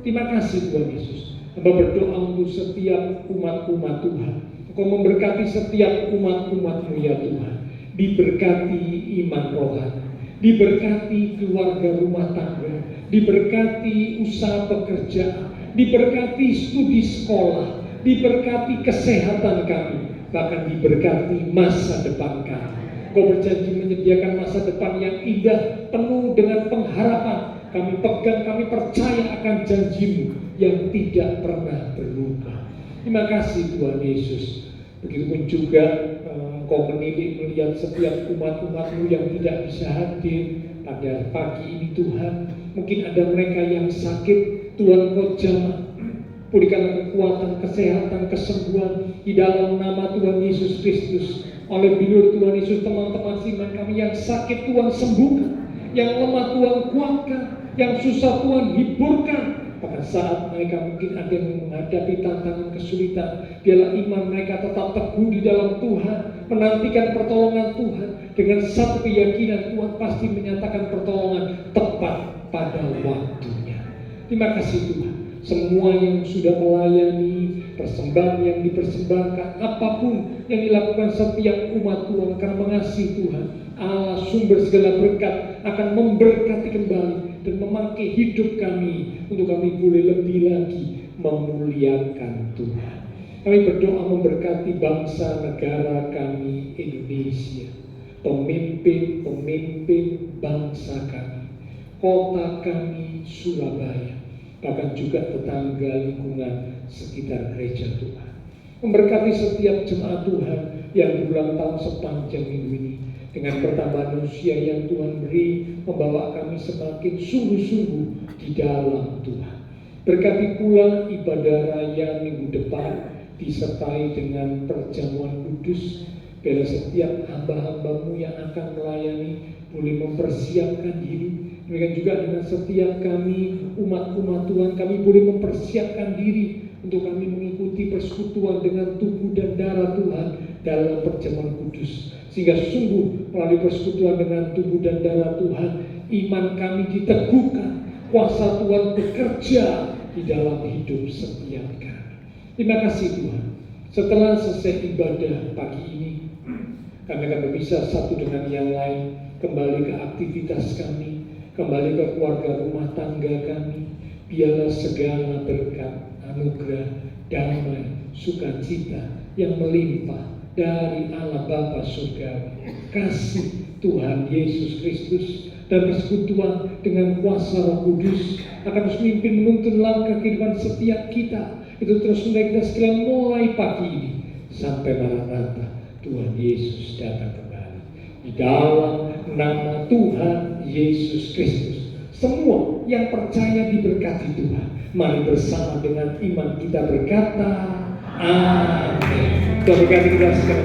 Terima kasih Tuhan Yesus. Hamba berdoa untuk setiap umat-umat Tuhan. Engkau memberkati setiap umat-umat-Mu ya Tuhan. Diberkati iman rohani, diberkati keluarga rumah tangga, diberkati usaha pekerjaan, diberkati studi sekolah, diberkati kesehatan kami, bahkan diberkati masa depan kami. Kau berjanji menyediakan masa depan yang indah, penuh dengan pengharapan. Kami pegang, kami percaya akan janji-Mu yang tidak pernah berubah. Terima kasih Tuhan Yesus. Begitupun juga Engkau melihat setiap umat-umat-Mu yang tidak bisa hadir pada pagi ini Tuhan. Mungkin ada mereka yang sakit, Tuhan Engkau jamah. Pulihkanlah kekuatan, kesehatan, kesembuhan di dalam nama Tuhan Yesus Kristus. Oleh bilur Tuhan Yesus, teman-teman iman kami yang sakit Tuhan sembuhkan, yang lemah Tuhan kuatkan, yang susah Tuhan hiburkan. Pada saat mereka mungkin ada yang menghadapi tantangan kesulitan, biarlah iman mereka tetap teguh di dalam Tuhan, menantikan pertolongan Tuhan dengan satu keyakinan Tuhan pasti menyatakan pertolongan tepat pada waktunya. Terima kasih Tuhan. Semua yang sudah melayani, persembahan yang dipersembahkan, apapun yang dilakukan setiap umat Tuhan karena mengasihi Tuhan, Allah sumber segala berkat akan memberkati kembali dan memakai hidup kami untuk kami boleh lebih lagi memuliakan Tuhan. Kami berdoa memberkati bangsa negara kami Indonesia, pemimpin-pemimpin bangsa kami, kota kami Surabaya, bahkan juga tetangga lingkungan sekitar gereja Tuhan. Memberkati setiap jemaat Tuhan yang berulang tahun sepanjang minggu ini, dengan pertambahan usia yang Tuhan beri, membawa kami semakin sungguh-sungguh di dalam Tuhan. Berkati pula ibadah raya minggu depan, disertai dengan perjamuan kudus. Bila setiap hamba-hambamu yang akan melayani boleh mempersiapkan diri. Demikian juga dengan setiap kami, umat-umat Tuhan, kami boleh mempersiapkan diri untuk kami mengikuti persekutuan dengan tubuh dan darah Tuhan dalam perjamuan kudus. Sehingga sungguh melalui persekutuan dengan tubuh dan darah Tuhan, iman kami diteguhkan, kuasa Tuhan bekerja di dalam hidup setiap kami. Terima kasih Tuhan. Setelah selesai ibadah pagi ini, kami akan berpisah satu dengan yang lain, kembali ke aktivitas kami, kembali ke keluarga rumah tangga kami. Biarlah segala berkat, anugerah, damai, sukacita yang melimpah dari Allah Bapa Surgawi, kasih Tuhan Yesus Kristus, dan persekutuan dengan kuasa Roh Kudus akan terus memimpin menuntun langkah kehidupan setiap kita. Itu terus menaik kita sekalian mulai pagi ini sampai Maranatha Tuhan Yesus datang kembali. Di dalam nama Tuhan Yesus Kristus, semua yang percaya diberkati Tuhan. Mari bersama dengan iman kita berkata, Amin. Tuhan berkati kita sekarang.